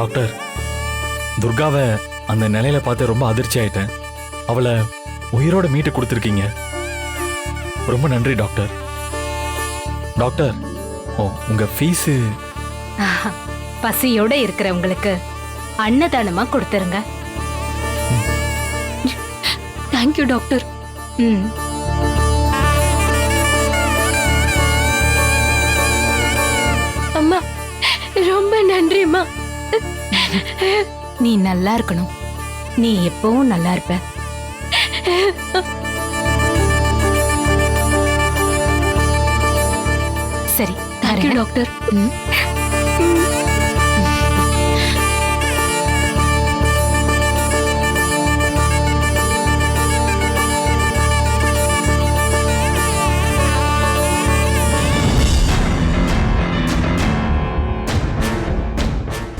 Doctor, துர்காவை அந்த நிலையில பார்த்து ரொம்ப அதிர்ச்சி ஆயிட்டேன். அவளை உயிரோட மீட்டு கொடுத்துருக்கீங்க. ரொம்ப நன்றி டாக்டர். டாக்டர், உங்க ஃபீஸு? பசியோட இருக்கிறவங்களுக்கு அன்னதானமா கொடுத்துருங்க. Thank you doctor. அம்மா ரொம்ப நன்றிம்மா. நீ நல்லா இருக்கணும். நீ எப்பவும் நல்லா இருப்ப. சரி, தேங்க்யூ டாக்டர்.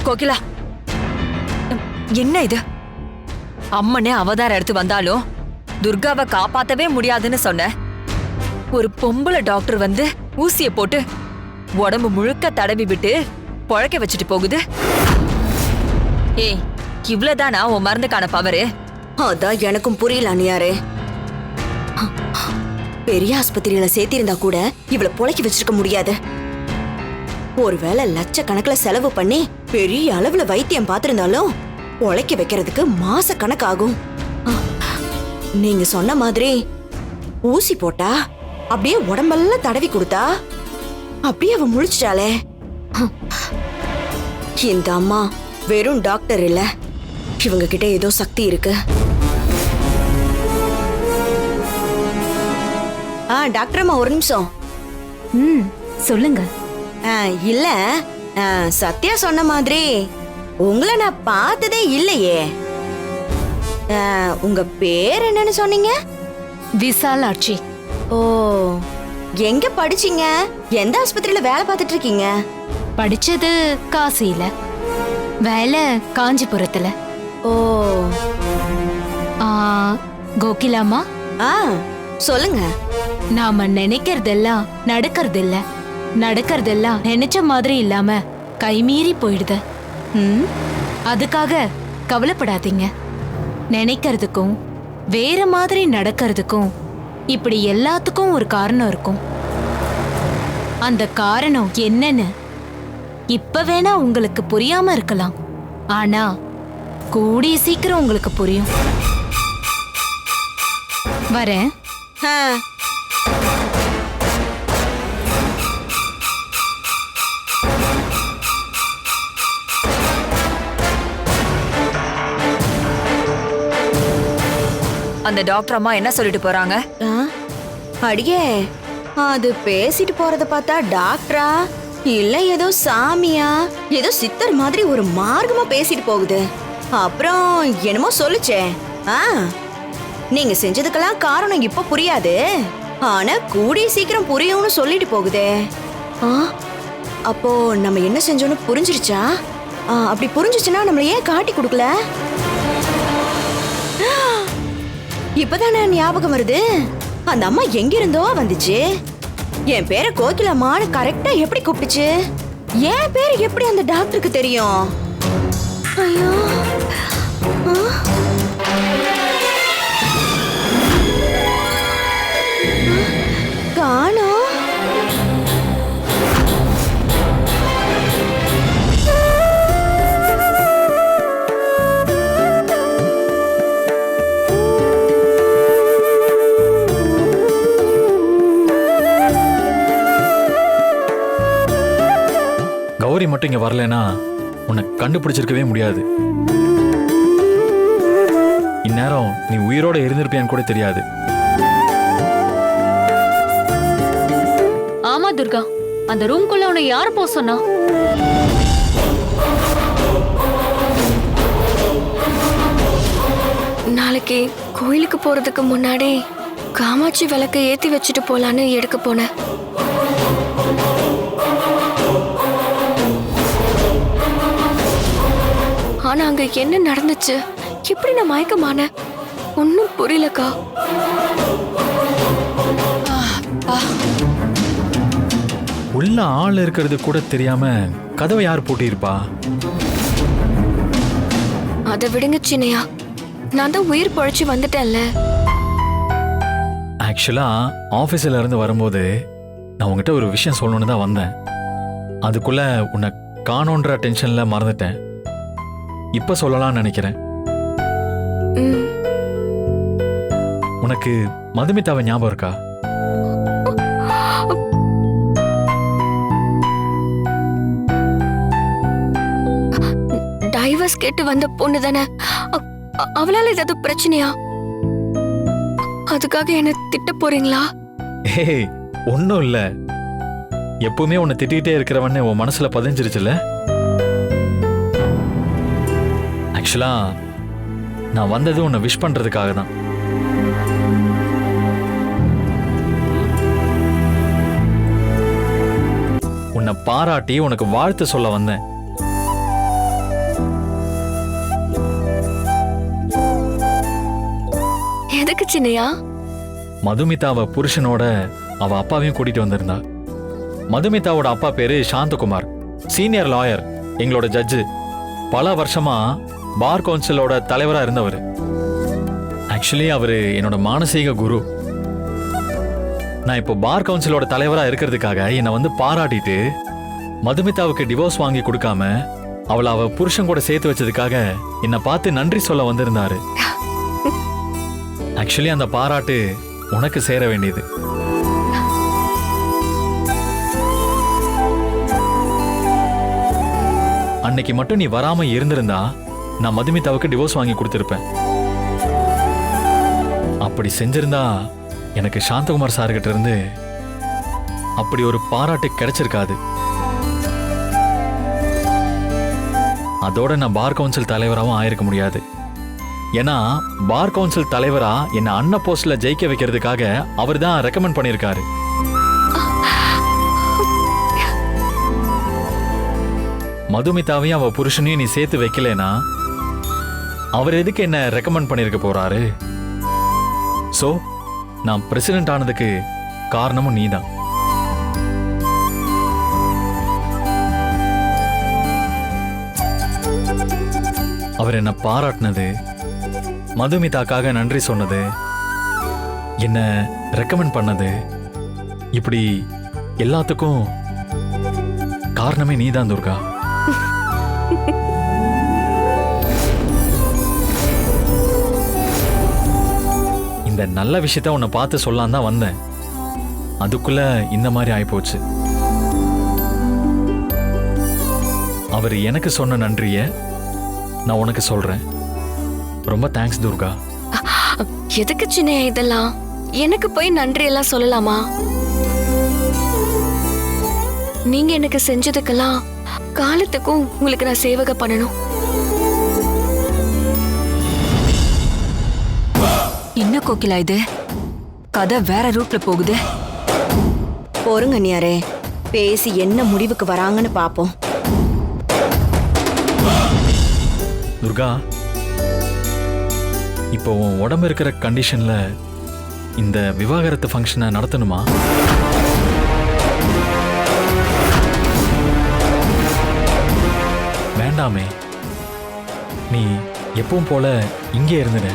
கோகிலா, என்ன இது? அம்மனே அவதாரம் எடுத்து வந்தாலும் துர்காவை காப்பாத்தவே முடியாதுன்னு சொன்ன ஒரு பொம்பளை டாக்டர் வந்து ஊசிய போட்டு உடம்பு முழுக்க தடவி விட்டு பொழைக்க வச்சுட்டு போகுது. ஏய், இவ்வளவுதானா உன் மருந்துக்கான பவரு? அதான் எனக்கும் புரியல அண்ணியாரே. பெரிய ஆஸ்பத்திரியில சேர்த்திருந்தா கூட இவளை பொழைக்க வச்சிருக்க முடியாது. ஒருவேளை லட்சக்கணக்குல செலவு பண்ணி பெரிய அளவுல வைத்தியம் பார்த்திருந்தாலும் உழைக்க வைக்கிறதுக்கு மாச கணக்காகும். நீங்க சொன்ன மாதிரி ஊசி போட்டா அப்படியே உடம்பெல்லாம் தடவி கொடுத்தா அப்படியே அவ முழிச்சிட்டாளே. இந்த அம்மா வெறும் டாக்டர் இல்ல, இவங்க கிட்ட ஏதோ சக்தி இருக்கு. டாக்டர் அம்மா ஒரு நிமிஷம். சொல்லுங்க. இல்ல, சத்யா சொன்ன மாதிரி உங்களை நான் பார்த்ததே இல்லையே. உங்க பேர் என்னன்னு சொன்னீங்க? விசாலாட்சி. ஓ, எங்க படிச்சீங்க? எந்த ஆஸ்பத்திரியில வேலை பார்த்துட்டு இருக்கீங்க? படிச்சது காசியில, வேலை காஞ்சிபுரத்துல. ஓ, கோகிலாமா, சொல்லுங்க. நாம நினைக்கிறதெல்லாம் நடக்கறதில்ல, நடக்கறதெல்லாம் நினைச்ச மாதிரி இல்லாம கைமீறி போயிடுது. அதுக்காக கவலைப்படாதீங்க. நினைக்கிறதுக்கும் வேற மாதிரி நடக்கிறதுக்கும் இப்படி எல்லாத்துக்கும் ஒரு காரணம் இருக்கும். அந்த காரணம் என்னன்னு இப்ப வேணா உங்களுக்கு புரியாம இருக்கலாம், ஆனா கூடிய சீக்கிரம் உங்களுக்கு புரியும். வரேன். அந்த டாக்டர் அம்மா என்ன சொல்லிட்டு போறாங்க? அடியே, அது பேசிட்டு போறத பார்த்தா டாக்டரா இல்ல ஏதோ சாமியா ஏதோ சித்தர் மாதிரி ஒரு மார்க்கமா பேசிட்டு போகுது. அப்புறம் என்னமோ சொல்லுச்சே, நீங்க செஞ்சதுக்கெல்லாம் காரணம் இப்ப புரியாது, ஆனா கூடிய சீக்கிரம் புரியும்னு சொல்லிட்டு போகுதே. அப்போ நம்ம என்ன செஞ்சோன்னு புரிஞ்சிருச்சா? அப்படி புரிஞ்சிச்சுன்னா நம்மள ஏன் காட்டி கொடுக்கல? இப்பதானே ஞாபகம் வருது, அந்த அம்மா எங்க இருந்தோ வந்துச்சு. என் பேரை கோகிலம்மான்னு கரெக்டா எப்படி கூப்பிட்டுச்சு? என் பேரு எப்படி அந்த டாக்டருக்கு தெரியும்? ஐயோ, காணோம். கௌரி மட்டும் இங்க வரலனா உன்னை கண்டுபிடிச்சிருக்கவே முடியாது. இந்நேரம் நீ உயிரோட இருந்திருப்பியான்னு கூட தெரியாது. ஆமா துர்கா, அந்த ரூம்குள்ள உன்னை யார் போக சொன்னா? நாளைக்கு கோயிலுக்கு போறதுக்கு முன்னாடி காமாட்சி விளக்க ஏத்தி வச்சுட்டு போலான்னு எடுக்க போனேன். ஆனா அங்க என்ன நடந்துச்சு, எப்படி நான் மயக்கமான ஒன்னும் புரியலக்கா. உள்ள ஆள் இருக்கிறது கூட தெரியாம கதவை யார் பூட்டியிருப்பா? அதை விடுங்க சின்னையா, நான் தான் உயிர் பொழைச்சு வந்துட்டேன்ல. ஆக்சுவலா ஆஃபீஸில் இருந்து வரும்போது நான் உங்ககிட்ட ஒரு விஷயம் சொல்லணும்னு தான் வந்தேன். அதுக்குள்ள உன்னை காணோன்ற டென்ஷன்ல மறந்துட்டேன். இப்ப சொல்லலாம்னு நினைக்கிறேன். ம், உனக்கு மதுமிதாவை ஞாபகம் இருக்கா? டைவர்ஸ் கேட்டு வந்த பொண்ணு தானே. அவளால ஏதாவது பிரச்சனையா? அதுக்காக என்ன திட்ட போறீங்களா? ஏய், ஒன்றும் இல்லை. எப்பவுமே உன்னை திட்டிகிட்டே இருக்கிறவன்னு உன் மனசுல பதிஞ்சிருச்சுல. ஆக்சுவலா நான் வந்தது உன்னை விஷ் பண்றதுக்காக தான். உன்னை பாராட்டி உனக்கு வாழ்த்து சொல்ல வந்தேன். எதுக்கு சின்னையா? மதுமிதாவை புருஷனோட அவ அப்பாவையும் கூட்டிட்டு வந்திருந்தா. மதுமிதாவோட அப்பா பேரு சாந்தகுமார், சீனியர் லாயர், எங்களோட ஜட்ஜு. பல வருஷமா பார் கவுன்சிலோட தலைவரா இருந்தவர். ஆக்சுவலி அவரு என்னோட மானசீக குரு. நான் இப்போ பார் கவுன்சிலோட தலைவரா இருக்கிறதுக்காக என்னை வந்து பாராட்டிட்டு மதுமிதாவுக்கு டிவோர்ஸ் வாங்கி கொடுக்காம அவளை அவ புருஷன் கூட சேர்த்து வச்சதுக்காக என்னை பார்த்து நன்றி சொல்ல வந்திருந்தாரு. ஆக்சுவலி அந்த பாராட்டு உனக்கு சேர வேண்டியது. அன்னைக்கு மட்டும் நீ வராம இருந்திருந்தா நான் மதுமிதாவுக்கு டிவோர்ஸ் வாங்கி கொடுத்திருப்பேன். அப்படி செஞ்சிருந்தா எனக்கு சாந்தகுமார் சார்கிட்ட இருந்து அப்படி ஒரு பாராட்டு கிடைச்சிருக்காது. அதோட நான் பார் கவுன்சில் தலைவராகவும் ஆயிருக்க முடியாது. ஏன்னா பார் கவுன்சில் தலைவரா என்ன அன்ன போஸ்ட்ல ஜெயிக்க வைக்கிறதுக்காக அவர் தான் ரெக்கமெண்ட் பண்ணியிருக்காரு. மதுமிதாவையும் அவ புருஷனையும் நீ சேர்த்து வைக்கலனா அவர் எதுக்கு என்ன ரெக்கமெண்ட் பண்ணிருக்க போறாரு? சோ நான் பிரசிடென்ட் ஆனதுக்கு காரணமும் நீதான். அவர் என்ன பாராட்டினது, மதுமிதாக்காக நன்றி சொன்னது, என்ன ரெக்கமெண்ட் பண்ணது, இப்படி எல்லாத்துக்கும் காரணமே நீதான் துர்கா. இந்த நல்ல விஷயத்த உன்னை பார்த்து சொல்லலாம் தான் வந்தேன். அதுக்குள்ள இந்த மாதிரி ஆயிப்போச்சு. அவர் எனக்கு சொன்ன நன்றிய நான் உனக்கு சொல்றேன். ரொம்ப தேங்க்ஸ் துர்கா. எதுக்கு சின்னையா இதெல்லாம்? எனக்கு போய் நன்றி எல்லாம் சொல்லலாமா? நீங்க எனக்கு செஞ்சதுக்கெல்லாம் காலத்துக்கும் உங்களுக்கு நான் சேவக பண்ணணும். என்ன கோகிலா இது? கதை வேற ரூட்ல போகுது. பொறுங்க அண்ணியாரே, பேசி என்ன முடிவுக்கு வராங்கன்னு பாப்போம். துர்கா, இப்போ உன் உடம்பு இருக்கிற கண்டிஷன்ல இந்த விவாகரத்து ஃபங்க்ஷனை நடத்தணுமா? வேண்டாமே, நீ எப்பவும் போல இங்கே இருந்துடு.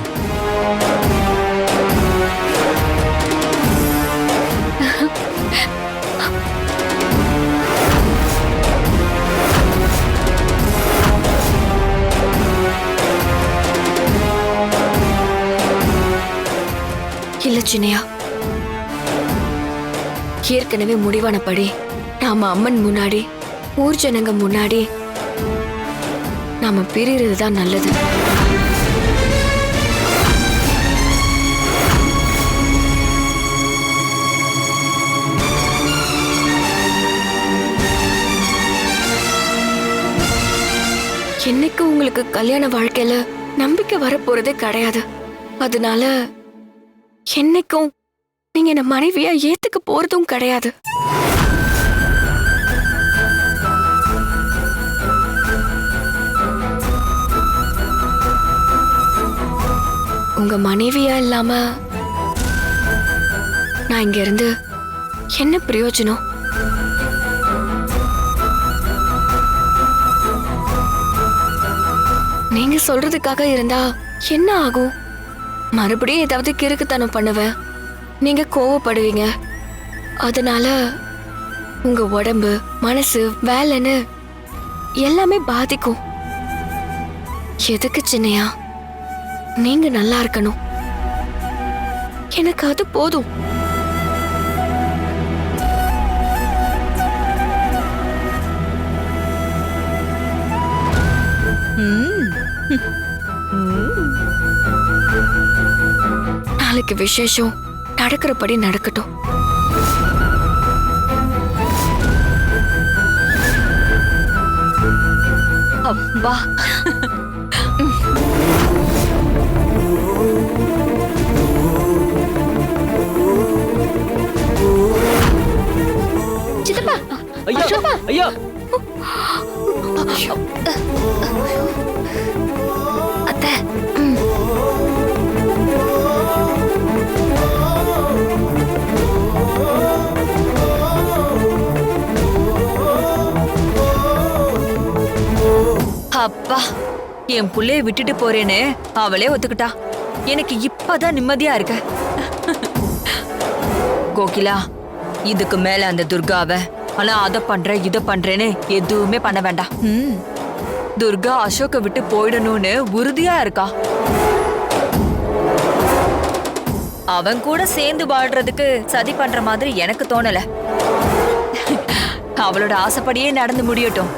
இல்ல சின்னையா, ஏற்கனவே முடிவானபடி நாம அம்மன் முன்னாடி, ஊர் ஜனங்க முன்னாடி நாம பிரிறது தான் நல்லது. என்னைக்கு உங்களுக்கு கல்யாண வாழ்க்கையில நம்பிக்கை வரப்போறதே கிடையாது. அதனால என்னைக்கும் நீங்க என்ன மனைவியா ஏத்துக்க போறதும் கிடையாது. உங்க மனைவியா இல்லாம நான் இங்க இருந்து என்ன பிரயோஜனம்? நீங்க நீங்க சொல்றதுக்காக இருந்தா என்ன ஆகும்? மறுபடியும் ஏதாவது கிறுக்குத்தனம் பண்ணுவேன், நீங்க கோவப்படுவீங்க. அதனால உங்க உடம்பு, மனசு, வேலைன்னு எல்லாமே பாதிக்கும். எதுக்கு சின்னையா? நீங்க நல்லா இருக்கணும், எனக்கு அது போதும். நாளைக்கு விசேஷம் நடக்கிறபடி நடக்கட்டும். அப்பா, சித்தப்பா, ஐயா ஐயா அத்தை. அப்பா, என் புள்ளைய விட்டுட்டு போறேன்னு அவளே ஒத்துக்கிட்டா. எனக்கு இப்பதான் நிம்மதியா இருக்க. கோகிலா, இதுக்கு மேல அந்த துர்காவை ஆனா அதை பண்றேன் இதை பண்றேன்னு எதுவுமே பண்ண வேண்டாம். துர்கா அசோக்கை விட்டு போயிடணும்னு உறுதியா இருக்கா. அவன் கூட சேர்ந்து வாழ்றதுக்கு சதி பண்ற மாதிரி எனக்கு தோணல. அவளோட ஆசைப்படியே நடந்து முடியட்டும்.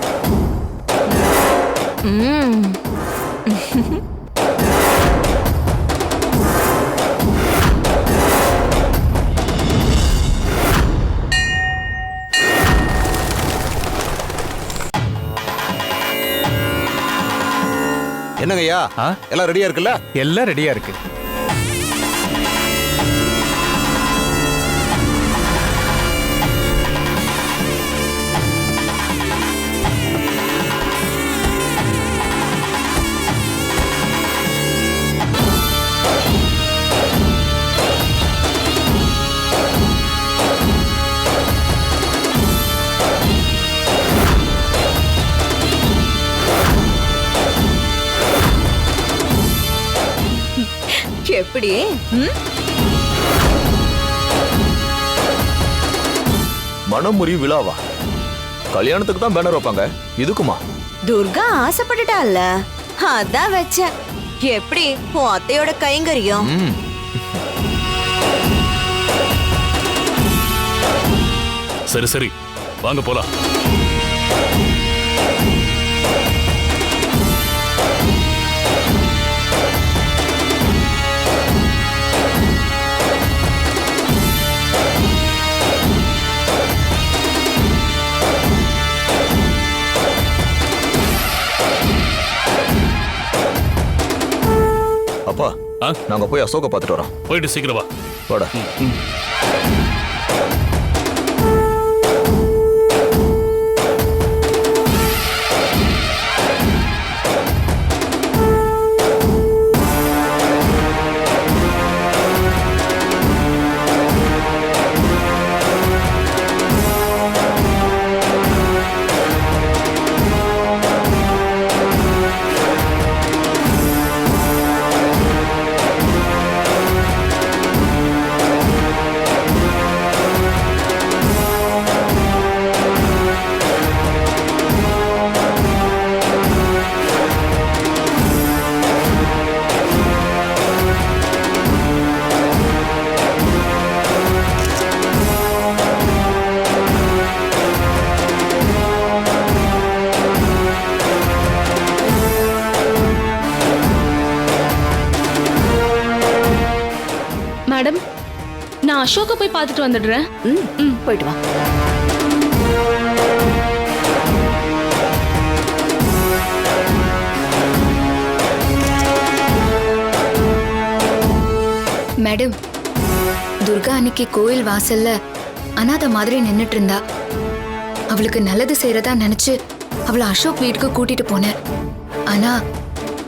என்னங்கய்யா, எல்லாம் ரெடியா இருக்குல்ல? எல்லாம் ரெடியா இருக்கு. எப்படி? மனமுறி விழாவா? கல்யாணத்துக்கு தான் பேனர் வைப்பாங்க, இதுக்குமா? துர்கா ஆசைப்பட்டுட்டால, அதான் வச்சேன். எப்படி உன் அத்தையோட கைங்கரியம்? சரி சரி, வாங்க போலாம். அப்பா, நாங்க போய் அசோக பார்த்துட்டு வரோம். போயிட்டு சீக்கிரம் வா. வாடா. மேடம், நான் அசோக்க போய் பார்த்துட்டு வந்துடுறேன். போயிட்டு வா. மேடம், துர்கா அன்னைக்கு கோயில் வாசல்ல அனாதை மாதிரி நின்னுட்டு இருந்தா. அவளுக்கு நல்லது செய்யறதா நினைச்சு அவளை அசோக் வீட்டுக்கு கூட்டிட்டு போனேன். ஆனா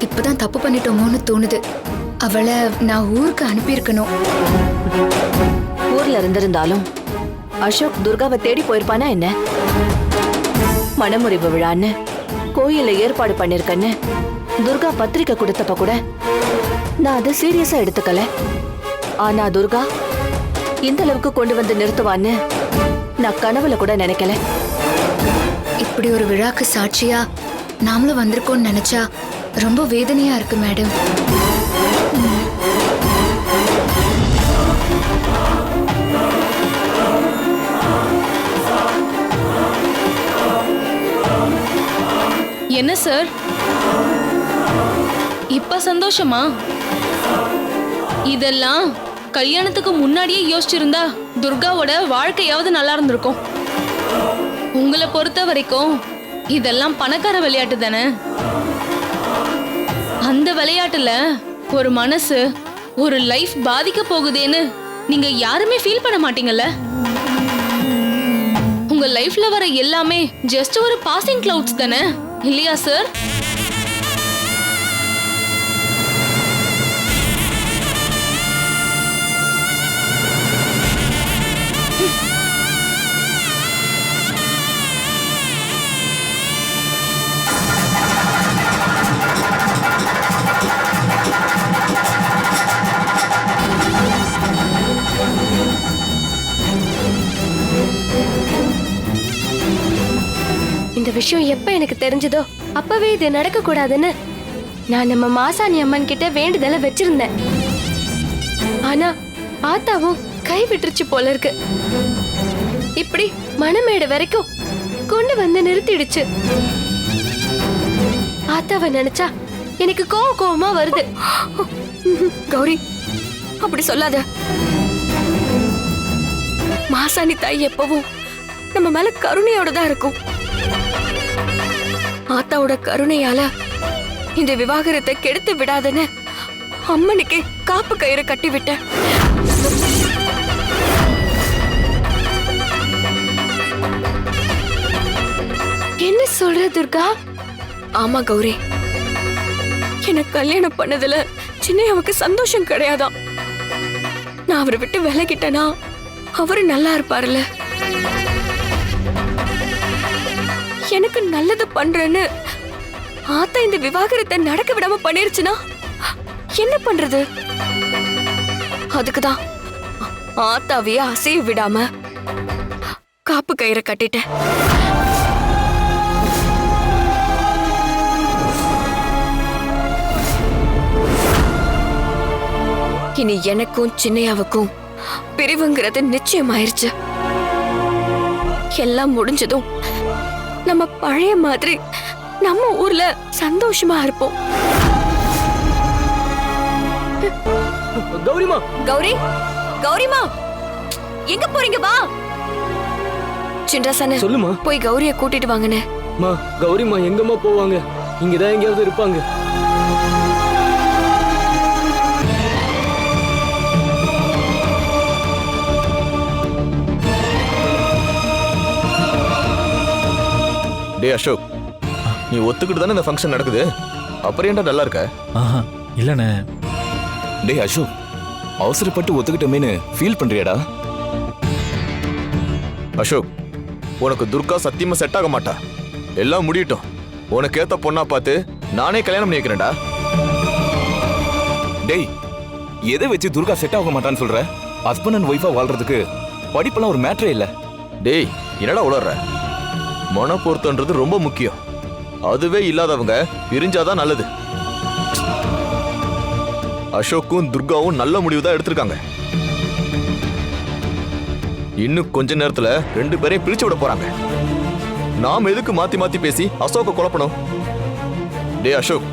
இப்பதான் தப்பு பண்ணிட்டோமோன்னு தோணுது. அவளை நான் ஊருக்கு அனுப்பியிருக்கணும். ஊர்ல இருந்திருந்தாலும் அசோக் துர்காவை தேடி போயிருப்பானா என்ன? மனமுறிவு விழான்னு கோயில்ல ஏற்பாடு பண்ணிருக்கன்னு துர்கா பத்திரிக்கை கொடுத்தப்ப கூட நான் அதை சீரியஸா எடுத்துக்கல. ஆனா துர்கா இந்த அளவுக்கு கொண்டு வந்து நிறுத்துவான்னு நான் கனவுல கூட நினைக்கல. இப்படி ஒரு விழாக்கு சாட்சியா நாமளும் வந்திருக்கோம்னு நினைச்சா ரொம்ப வேதனையா இருக்கு மேடம். என்ன சார், இப்ப சந்தோஷமா? இதெல்லாம் கல்யாணத்துக்கு முன்னாடியே யோசிச்சிருந்தா துர்காவோட வாழ்க்கையாவது நல்லா இருந்திருக்கும். உங்களை பொறுத்த வரைக்கும் இதெல்லாம் பணக்கார விளையாட்டு தானே. அந்த விளையாட்டுல ஒரு மனசு, ஒரு லைஃப் பாதிக்க போகுதேன்னு நீங்க யாருமே ஃபீல் பண்ண மாட்டீங்கல்ல? உங்க லைஃப்ல வர எல்லாமே ஜஸ்ட் ஒரு பாசிங் கிளவுட்ஸ் தானே, இல்லையா சார்? இந்த விஷயம் எப்ப எனக்கு தெரிஞ்சதோ அப்பவே இது நடக்க கூடாதுன்னு நான் நம்ம மாசாணி அம்மன் கிட்ட வேண்டுதலை வச்சிருந்தேன். ஆனா ஆத்தாவும் கை விட்டுருச்சு போல இருக்கு. இப்படி மணமேடு வரைக்கும் கொண்டு வந்து நிறுத்திடுச்சு. ஆத்தாவை நினைச்சா எனக்கு கோவமா வருது. கௌரி, அப்படி சொல்லாத. மாசாணி தாய் எப்பவும் நம்ம மேல கருணையோட தான் இருக்கும். ஆத்தாவோட கருணையால இந்த விவாகரத்தை கெடுத்து விடாதன்னு அம்மனுக்கு காப்பு கயிறு கட்டி விட்டேன். என்ன சொல்ற துர்கா? ஆமா கௌரி, எனக்கு கல்யாணம் பண்ணதுல சின்னையாவுக்கு சந்தோஷம் கிடையாதான். நான் அவரை விட்டு விலகிட்டேனா அவரு நல்லா இருப்பாருல்ல. எனக்கு நல்லது பண்றேன்னு ஆத்தா இந்த விவாகரத்தை நடக்க விடாம பண்ணிருச்சுன்னா என்ன பண்றது? அதுக்குதான் ஆத்தாவையே அசைய விடாம காப்பு கயிறை கட்டிட்டேன். இனி எனக்கும் சின்னையாவுக்கும் பிரிவுங்கிறது நிச்சயமாயிருச்சு. எல்லாம் முடிஞ்சதும் நம்ம பழைய மாதிரி நம்ம ஊர்ல சந்தோஷமா இருப்போம். கௌரிமா, கௌரி, கௌரிமா, எங்க போறீங்க? வா. சின்ராசன, சொல்லுமா. போய் கௌரிய கூட்டிட்டு வாங்கனே. மா, கௌரிமா எங்கம்மா போவாங்க? இங்கதான் எங்கேயாவது இருப்பாங்க. டே அசோக், நீ ஒத்துக்கிட்டு தானே இந்த ஃபங்க்ஷன் நடக்குது, அப்புறம் ஏன்டா நல்லா இருக்க? ஆஹா இல்லண்ணே. டேய் அசோக், அவசரப்பட்டு ஒத்துக்கிட்டமேனு ஃபீல் பண்றியாடா? அசோக், உனக்கு துர்கா சத்தியமா செட் ஆக மாட்டா. எல்லாம் முடியட்டும், உனக்கு ஏத்த பொண்ணா பார்த்து நானே கல்யாணம் பண்ணி வைக்கிறேன்டா. டேய், எதை வச்சு துர்கா செட் ஆக மாட்டான்னு சொல்ற? ஹஸ்பண்ட் அண்ட் ஒய்ஃபா வாழ்றதுக்கு படிப்பெல்லாம் ஒரு மேட்டரே இல்ல. டேய், என்னடா உளற? மன பொருத்தன்றது ரொம்ப முக்கியம். அதுவே இல்லாதவங்க பிரிஞ்சாதான் நல்லது. அசோக்கும் துர்காவும் நல்ல முடிவு தான் எடுத்திருக்காங்க. இன்னும் கொஞ்ச நேரத்துல 2 பேரையும் பிரிச்சு விட போறாங்க. நாம் எதுக்கு மாத்தி மாத்தி பேசி அசோக்க குழப்பணும்? டே அசோக்,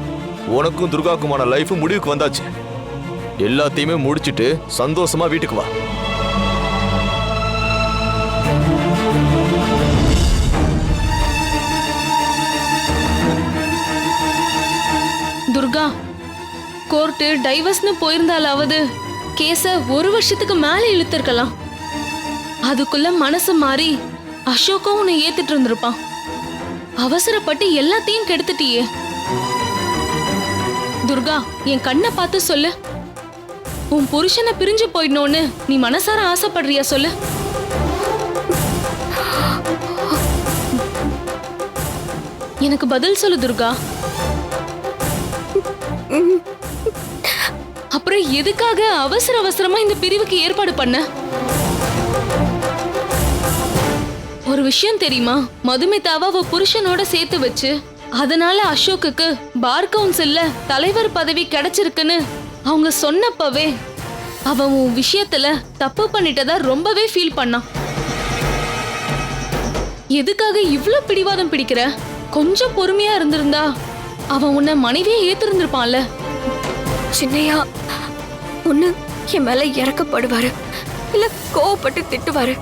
உனக்கும் துர்காக்குமான லைஃப் முடிவுக்கு வந்தாச்சு. எல்லாத்தையுமே முடிச்சிட்டு சந்தோஷமா வீட்டுக்கு வா. துர்கா, கோர்ட்டு டைவர்ஸ்னு போயிருந்தாலாவது கேஸ 1 வருஷத்துக்கு மேல இழுத்திருக்கலாம். அதுக்குள்ள மனசு மாறி அசோக்கும் உன்னை ஏத்துட்டு இருந்திருப்பான். அவசரப்பட்டு எல்லாத்தையும் கெடுத்துட்டியே. துர்கா, என் கண்ணை பார்த்து சொல்லு, உன் புருஷனை பிரிஞ்சு போயிடணும்னு நீ மனசார ஆசைப்படுறியா சொல்லு? எனக்கு பதில் சொல்லு துர்கா. அப்புறம் எதுக்காக அவசர அவசரமா இந்த பிரிவுக்கு ஏற்பாடு பண்ண? ஒரு விஷயம் தெரியுமா? மதுமிதாவை அவ புருஷனோட சேர்த்து வச்சு அதனால அசோக்குக்கு பார் கவுன்சில்ல தலைவர் பதவி கிடைச்சிருக்குன்னு அவங்க சொன்னப்பவே அவன் உன் விஷயத்துல தப்பு பண்ணிட்டதா ரொம்பவே ஃபீல் பண்ணான். எதுக்காக இவ்ளோ பிடிவாதம் பிடிக்கிற? கொஞ்சம் பொறுமையா இருந்திருந்தா அவன் உன்னை மனைவியே ஏத்திருந்திருப்பான்ல. சின்னையா ஒண்ணு என் மேல இறக்கப்படுவாரு, இல்ல கோவப்பட்டு திட்டுவாரு.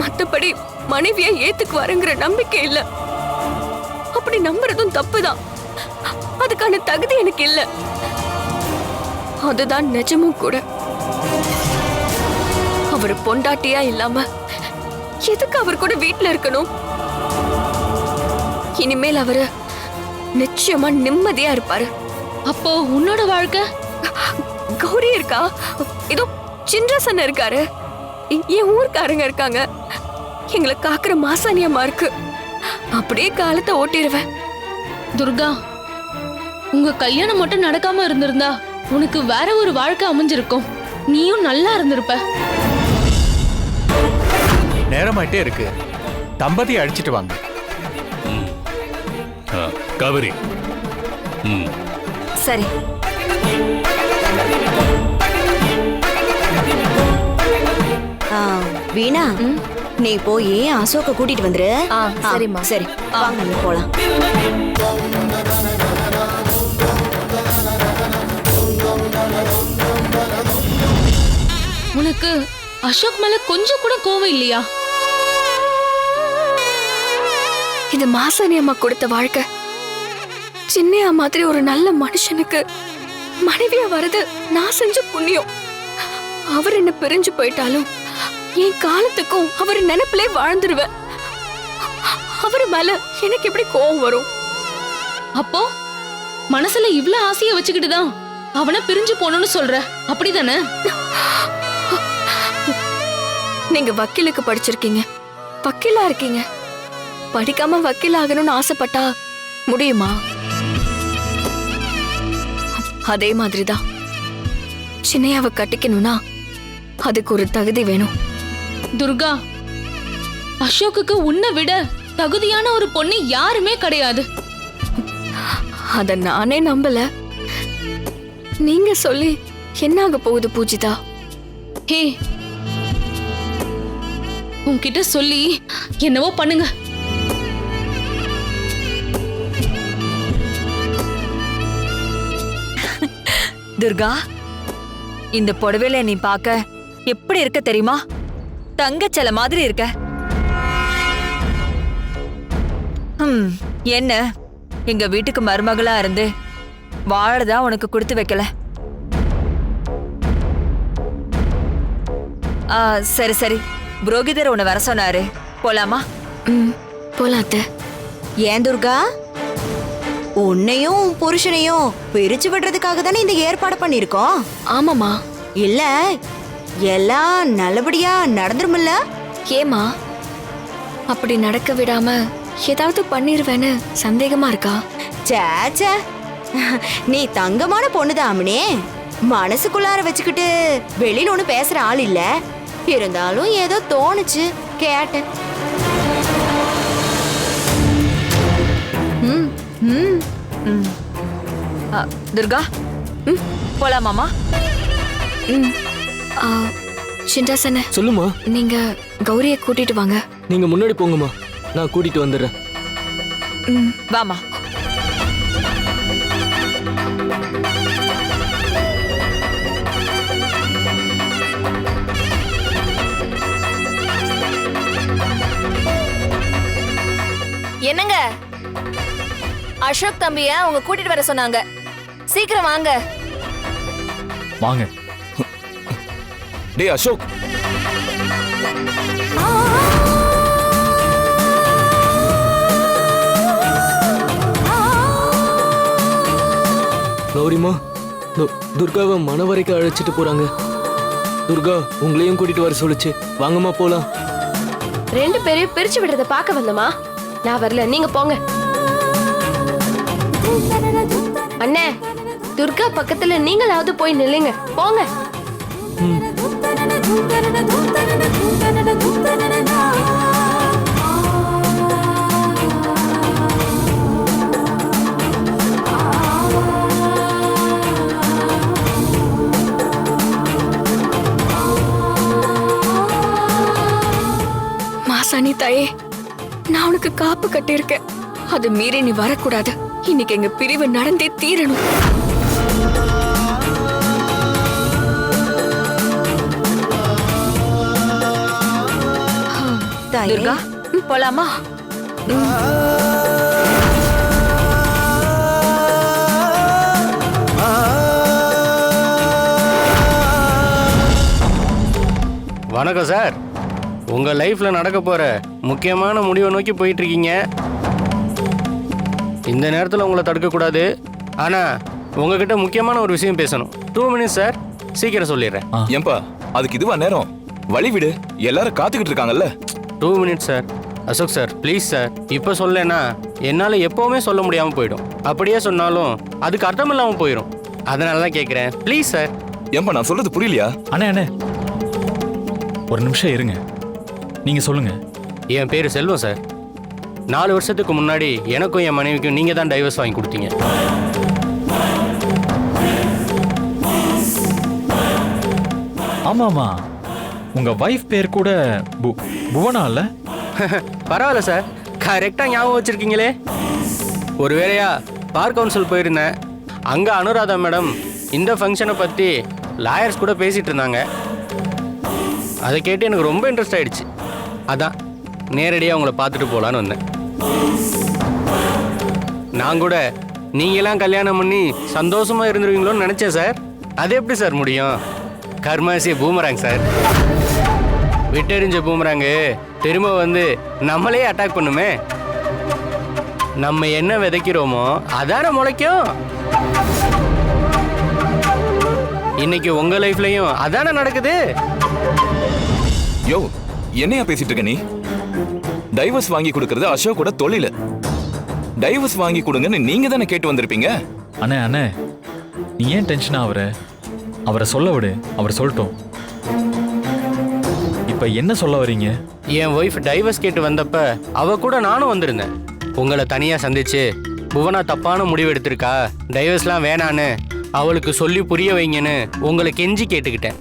மத்தபடி மனைவியா ஏத்துக்குவாருங்கிற நம்பிக்கை இல்ல. அப்படி நம்புறதும் தப்புதான். அதுக்கான தகுதி எனக்கு இல்ல. அதுதான் நிஜமும் கூட. அவர் பொண்டாட்டியா இல்லாம எதுக்கு அவர் கூட வீட்டுல இருக்கணும்? இனிமேல் அவரு நிச்சயமா நிம்மதியா இருப்பாரு. அப்போ உன்னோட வாழ்க்கை? கௌரி இருக்கா, ஏதோ சின்ராசன் இருக்காரு, என் ஊர்க்காரங்க இருக்காங்க, எங்களை காக்குற மாசாணியம்மா இருக்கு. அப்படியே காலத்தை ஓட்டிடுவேன். துர்கா, உங்க கல்யாணம் மட்டும் நடக்காம இருந்திருந்தா உனக்கு வேற ஒரு வாழ்க்கை அமைஞ்சிருக்கும். நீயும் நல்லா இருந்திருப்ப. நேரமாயிட்டே இருக்கு, தம்பதியை அழிச்சிட்டு வாங்க. காவேரி. சரி. வீணா, நீ போய் அசோக்க கூட்டிட்டு வந்துரு. சரிம்மா. சரி, வாங்க நீ போலாம். உனக்கு அசோக் மேல கொஞ்சம் கூட கோவம் இல்லையா? இது மாசாணி அம்மா கொடுத்த வாழ்க்கை. சின்னையா மாதிரி ஒரு நல்ல மனுஷனுக்கு மனைவியா வருது நான் செஞ்ச புண்ணியம். அவர் என்ன பிரிஞ்சு போயிட்டாலும் என் காலத்துக்கும் அவர் நினைப்பிலே வாழ்ந்துருவேன். அவரு மேல எனக்கு எப்படி கோவம் வரும்? அப்போ மனசுல இவ்ளோ ஆசைய வச்சுக்கிட்டுதான் அவனை பிரிஞ்சு போகணும்னு சொல்ற, அப்படிதானே? நீங்க வக்கீலுக்கு படிச்சிருக்கீங்க, வக்கீலா இருக்கீங்க. படிக்காம வக்கீல் ஆகணும்னு ஆசைப்பட்டா முடியுமா? அதே மாதிரிதான் சின்னையாவை கட்டிக்கணும்னா அதுக்கு ஒரு தகுதி வேணும். துர்கா, அசோக்குக்கு உன்னை விட தகுதியான ஒரு பொண்ணு யாருமே கிடையாது. அத நானே நம்பல. நீங்க சொல்லி என்னாக போகுது பூஜிதா? ஹே, உன்கிட்ட சொல்லி என்னவோ பண்ணுங்க. துர்கா, இந்த புடவையில நீ பார்க்க எப்படி இருக்க தெரியுமா? தங்கச்சல மாதிரி இருக்க. என்ன எங்க வீட்டுக்கு மருமகளா இருந்து வாழதான் உனக்கு கொடுத்து வைக்கல. சரி சரி, புரோகிதர் உன்னை வர சொன்னாரு, போலாமா? போலாத்த. ஏன் துர்கா, உன்னையும் புருஷனையும் பிரிச்சு விடுறதுக்காக தானே இந்த ஏற்பாடு பண்ணிருக்கோம். ஆமாமா. இல்ல எல்லாம் நல்லபடியா நடந்துருமில்ல? ஏமா அப்படி நடக்க விடாம ஏதாவது பண்ணிருவேன்னு சந்தேகமா இருக்கா? சேச்சே, நீ தங்கமான பொண்ணுதாமனே. மனசுக்குள்ளார வச்சுக்கிட்டு வெளியில ஒண்ணு பேசுற ஆள் இல்ல. இருந்தாலும் ஏதோ தோணுச்சு, கேட்டேன். துர்கா, போலாமாமா? சின்ராசன சொல்லுமா. நீங்க கௌரிய கூட்டிட்டு வாங்க. நீங்க முன்னாடி போங்கம்மா, நான் கூட்டிட்டு வந்துடுறேன். வாமா. என்னங்க, அசோக் தம்பிய அவங்க கூட்டிட்டு வர சொன்னாங்க. சீக்கிரம் வாங்க. வாங்க. டேய் அசோக், கௌரிமா, துர்காவை மனவரைக்கு அழைச்சிட்டு போறாங்க. துர்கா உங்களையும் கூட்டிட்டு வர சொல்லுச்சு. வாங்கம்மா போலாம். ரெண்டு பேரையும் பிரிச்சு விடுறத பார்க்க வந்தமா. நான் வரல, நீங்க போங்க. அண்ணே, துர்கா பக்கத்துல நீங்களாவது போய் நில்லுங்க போங்க. மாசாணி தாயே, நான் உனக்கு காப்பு கட்டியிருக்கேன். அது மீறி நீ வரக்கூடாது. இன்னைக்கு எங்க பிரிவு நடந்தே தீரணும். துர்கா போலாமா? வணக்கம் சார். உங்க லைஃப்ல நடக்க போற முக்கியமான முடிவை நோக்கி போயிட்டு இருக்கீங்க. இந்த நேரத்தில் உங்களை தடுக்க கூடாது. ஆனா உங்ககிட்ட முக்கியமான ஒரு விஷயம் பேசணும். 2 minutes சார், சீக்கிரம் சொல்லிடுறேன். ஏன்பா அதுக்கு இதுவா நேரம்? வழி விடு, எல்லாரும் காத்துக்கிட்டு இருக்காங்கல்ல. 2 minutes sir. Ashok sir please sir, இப்போ சொல்லலைன்னா என்னால் எப்போவுமே சொல்ல முடியாமல் போயிடும். அப்படியே சொன்னாலும் அதுக்கு அர்த்தம் இல்லாமல் போயிடும். அதனால தான் கேட்குறேன், ப்ளீஸ் சார். ஏன்பா நான் சொல்றது புரியலையா? அண்ணே அண்ணே ஒரு நிமிஷம் இருங்க, நீங்க சொல்லுங்க. என் பேர் செல்வம் சார். 4 வருஷத்துக்கு முன்னாடி எனக்கும் என் மனைவிக்கும் நீங்க தான் டைவர்ஸ் வாங்கி கொடுத்தீங்க. ஆமாமா, உங்க வைஃப் பேர் கூட புவனா இல்ல? பரவாயில்ல சார், கரெக்டா ஞாபகம் வச்சிருக்கீங்களே. ஒரு வேளையா பார் கவுன்சில் போயிருந்தேன். அங்க அனுராதா மேடம் இந்த ஃபங்க்ஷனை பத்தி லாயர்ஸ் கூட பேசிட்டு இருந்தாங்க. அதை கேட்டு எனக்கு ரொம்ப இன்ட்ரெஸ்ட் ஆயிடுச்சு. அதான் நேரடியாக உங்களை பார்த்துட்டு போகலான்னு வந்தேன். நான் கூட நீங்களாம் கல்யாணம் பண்ணி சந்தோஷமா இருந்துருவீங்களோன்னு நினைச்சேன் சார். அது எப்படி சார் முடியும்? கர்மாசிய பூமராங்க சார். விட்டெறிஞ்ச பூமராங்கு திரும்ப வந்து நம்மளே அட்டாக் பண்ணுமே. நம்ம என்ன விதைக்கிறோமோ அதான முளைக்கும். இன்னைக்கு உங்க லைஃப்லயும் அதான நடக்குது. யோ, என்னையா பேசிட்டு இருக்க நீ? டைவர்ஸ் வாங்கி கொடுக்கறது அசோக்கோட தொழில். டைவர்ஸ் வாங்கி கொடுங்கன்னு நீங்க தானே கேட்டு வந்திருப்பீங்க. அண்ணே அண்ணே, நீ ஏன் டென்ஷன் ஆகுற? அவரை சொல்ல விடு, அவர் சொல்லட்டும். இப்ப என்ன சொல்ல வரீங்க? என் ஒய்ஃப் டைவர்ஸ் கேட்டு வந்தப்ப அவ கூட நானும் வந்திருந்தேன். உங்களை தனியா சந்திச்சு புவனா தப்பான முடிவு எடுத்திருக்கா, டைவர்ஸ்லாம் வேணான்னு அவளுக்கு சொல்லி புரிய வைங்கன்னு உங்களை கெஞ்சி கேட்டுக்கிட்டேன்.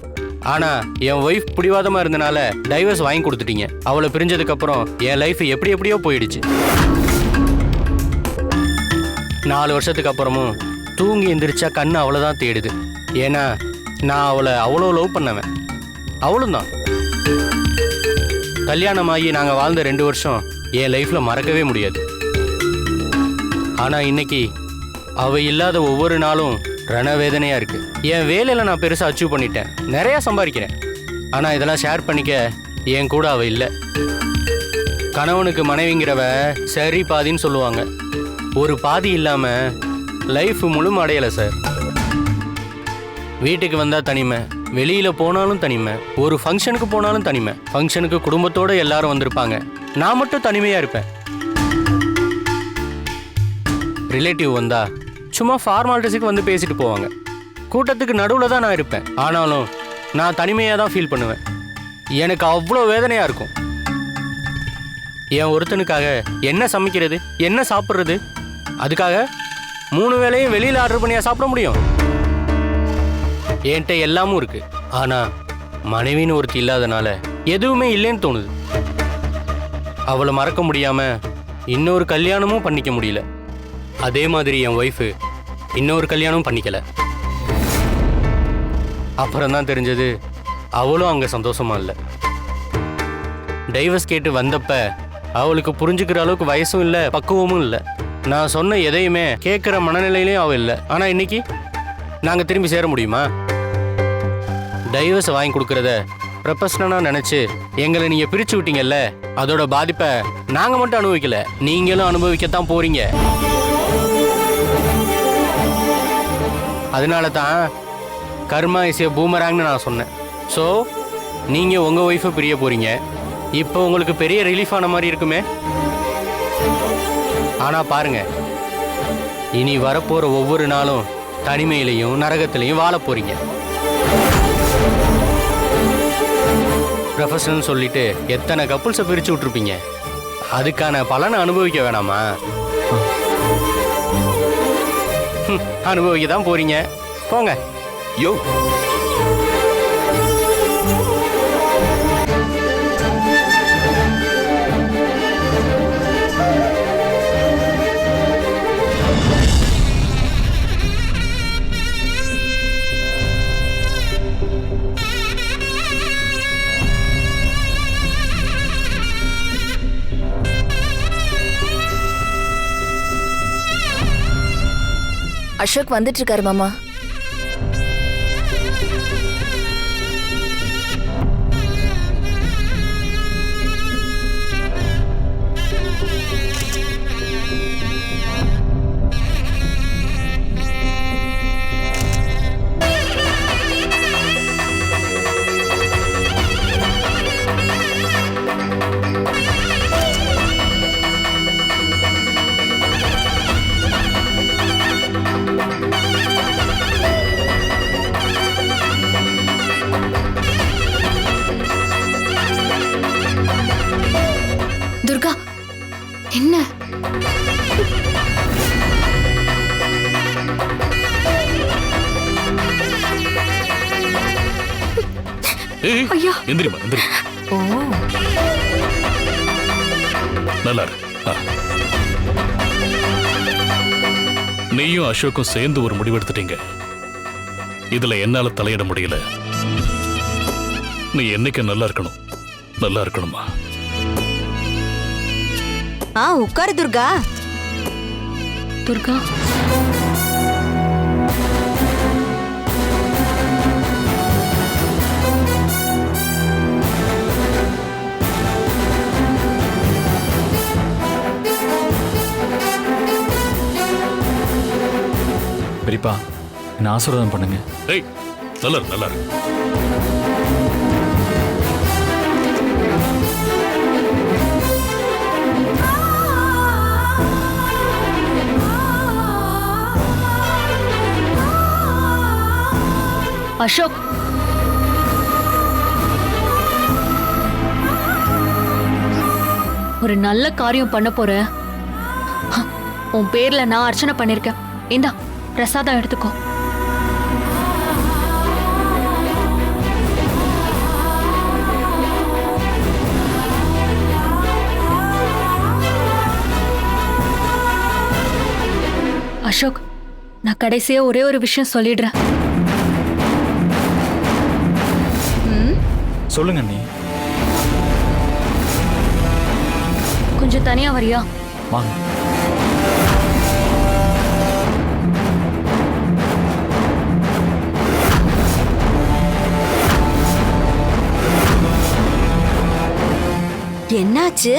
ஆனா என் ஒய்ஃப் பிடிவாதமா இருந்தனால டைவர்ஸ் வாங்கி கொடுத்துட்டீங்க. அவளை பிரிஞ்சதுக்கு அப்புறம் என் லைஃப் எப்படி எப்படியோ போயிடுச்சு. 4 வருஷத்துக்கு அப்புறமும் தூங்கி எந்திரிச்சா கண்ணு அவ்வளோதான் தேடுது. ஏன்னா நான் அவளை அவ்வளோ லவ் பண்ணவேன். அவளும் தான். கல்யாணமாகி நாங்கள் வாழ்ந்த 2 வருஷம் என் லைஃப்ல மறக்கவே முடியாது. ஆனா இன்னைக்கு அவ இல்லாத ஒவ்வொரு நாளும் ரணவேதனையா இருக்கு. என் வேலையில நான் பெருசா அச்சீவ் பண்ணிட்டேன், நிறைய சம்பாதிக்கிறேன். ஆனா இதெல்லாம் ஷேர் பண்ணிக்க என் கூட அவ இல்லை. கணவனுக்கு மனைவிங்கிறவ சரி பாதின்னு சொல்லுவாங்க. ஒரு பாதி இல்லாம லைஃப் முழுமை அடையலை சார். வீட்டுக்கு வந்தா தனிமை, வெளியில போனாலும் தனிமை, ஒரு ஃபங்க்ஷனுக்கு போனாலும் தனிமை. ஃபங்க்ஷனுக்கு குடும்பத்தோட எல்லாரும் வந்திருப்பாங்க, நான் மட்டும் தனிமையா இருப்பேன். ரிலேட்டிவ் வந்தா சும்மா ஃபார்மாலிட்டிஸுக்கு வந்து பேசிட்டு போவாங்க. கூட்டத்துக்கு நடுவில் தான் நான் இருப்பேன். ஆனாலும் நான் தனிமையாக தான் ஃபீல் பண்ணுவேன். எனக்கு அவ்வளோ வேதனையாக இருக்கும். என் ஒருத்தனுக்காக என்ன சமைக்கிறது, என்ன சாப்பிட்றது? அதுக்காக 3 வேளையும் வெளியில் ஆர்டர் பண்ணியா சாப்பிட முடியும்? என்கிட்ட எல்லாமும் இருக்கு. ஆனால் மனைவின்னு ஒருத்தி இல்லாதனால எதுவுமே இல்லைன்னு தோணுது. அவளை மறக்க முடியாமல் இன்னொரு கல்யாணமும் பண்ணிக்க முடியல. அதே மாதிரி என் ஒய்ஃபு இன்னொரு கல்யாணம் பண்ணிக்கல. அப்புறம் தான் தெரிஞ்சது அவளும் அங்கே சந்தோஷமா இல்லை. டைவர்ஸ் கேட்டு வந்தப்ப அவளுக்கு புரிஞ்சுக்கிற அளவுக்கு வயசும் இல்லை, பக்குவமும் இல்லை. நான் சொன்ன எதையுமே கேட்குற மனநிலையிலையும் அவள் இல்லை. ஆனால் இன்னைக்கு நாங்கள் திரும்பி சேர முடியுமா? டைவர்ஸை வாங்கி கொடுக்கறத ப்ரொஃபஷனலாக நினச்சி எங்களை நீங்கள் பிரித்து விட்டீங்கல்ல, அதோட பாதிப்பை நாங்கள் மட்டும் அனுபவிக்கல, நீங்களும் அனுபவிக்கத்தான் போறீங்க. அதனால தான் கர்மா இஸ் ஏ பூமராங்னு நான் சொன்னேன். ஸோ நீங்கள் உங்கள் ஒய்ஃபை பிரிய போகிறீங்க. இப்போ உங்களுக்கு பெரிய ரிலீஃப் ஆன மாதிரி இருக்குமே. ஆனால் பாருங்க, இனி வரப்போகிற ஒவ்வொரு நாளும் தனிமையிலையும் நரகத்திலையும் வாழ போறீங்க. ப்ரொஃபஷனல் சொல்லிட்டு எத்தனை கப்புள்ஸை பிரிச்சு விட்டுருப்பீங்க. அதுக்கான பலனை அனுபவிக்க வேணாமா? அனுபவிக்க தான் போறீங்க, போங்க. யோ, அசோக் வந்துட்டு இருக்காரு மாமா. துர்கா, என்ன? ஐயா, எந்திரிமா, எந்திரி. நல்லா இரு. நீயும் அசோக்கும் சேர்ந்து ஒரு முடிவெடுத்துட்டீங்க. இதுல என்னால தலையிட முடியல. நீ என்னைக்கு நல்லா இருக்கணும், நல்லா இருக்கணுமா? உட்காரு துர்கா. துர்கா, பெரியப்பா, என்ன ஆசீர்வாதம் பண்ணுங்க. ஏய், நல்லா இரு, நல்லா இரு. அசோக், ஒரு நல்ல காரியம் பண்ண போற. உன் பேர்ல நான் அர்ச்சனை பண்ணிருக்கேன். இந்தா பிரசாதம் எடுத்துக்கோ. அசோக், நான் கடைசியா ஒரே ஒரு விஷயம் சொல்லிடுறேன். சொல்லுங்க நீ. கொஞ்சம் தனியா வரியா? வாங்க. என்னாச்சு?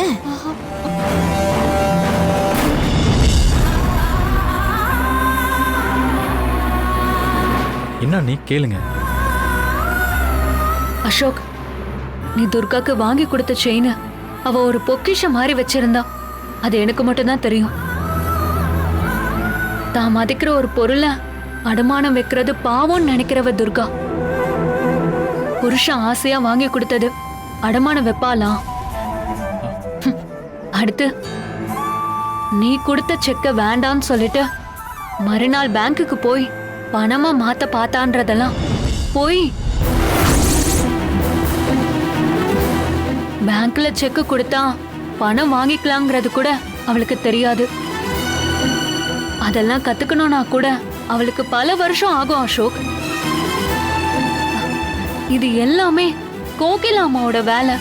என்ன நீ கேளுங்க. அசோக், நீ துர்காக்கு வாங்கி கொடுத்த செயின் அவ ஒரு பொக்கிஷம் மாதிரி வச்சிருந்தா. அது எனக்கு மட்டும்தான் தெரியும். தான் மதிக்கிற ஒரு பொருளை அடமானம் வைக்கிறது பாவம்னு நினைக்கிறவ துர்கா. புருஷன் ஆசையா வாங்கி கொடுத்தது அடமானம் வைப்பாலாம். அடுத்து நீ கொடுத்த செக்க வேண்டான்னு சொல்லிட்டு மறுநாள் பேங்க்குக்கு போய் பணமா மாத்த பார்த்தான்றதெல்லாம் போய் பேங்க்ல செக் கொடுத்தா பணம் வாங்கிக்கலாங்கிறது கூட அவளுக்கு தெரியாது. அதெல்லாம் கத்துக்கணும்னா கூட அவளுக்கு பல வருஷம் ஆகும் அசோக். இது எல்லாமே கோகிலா அம்மாவோட வேலை.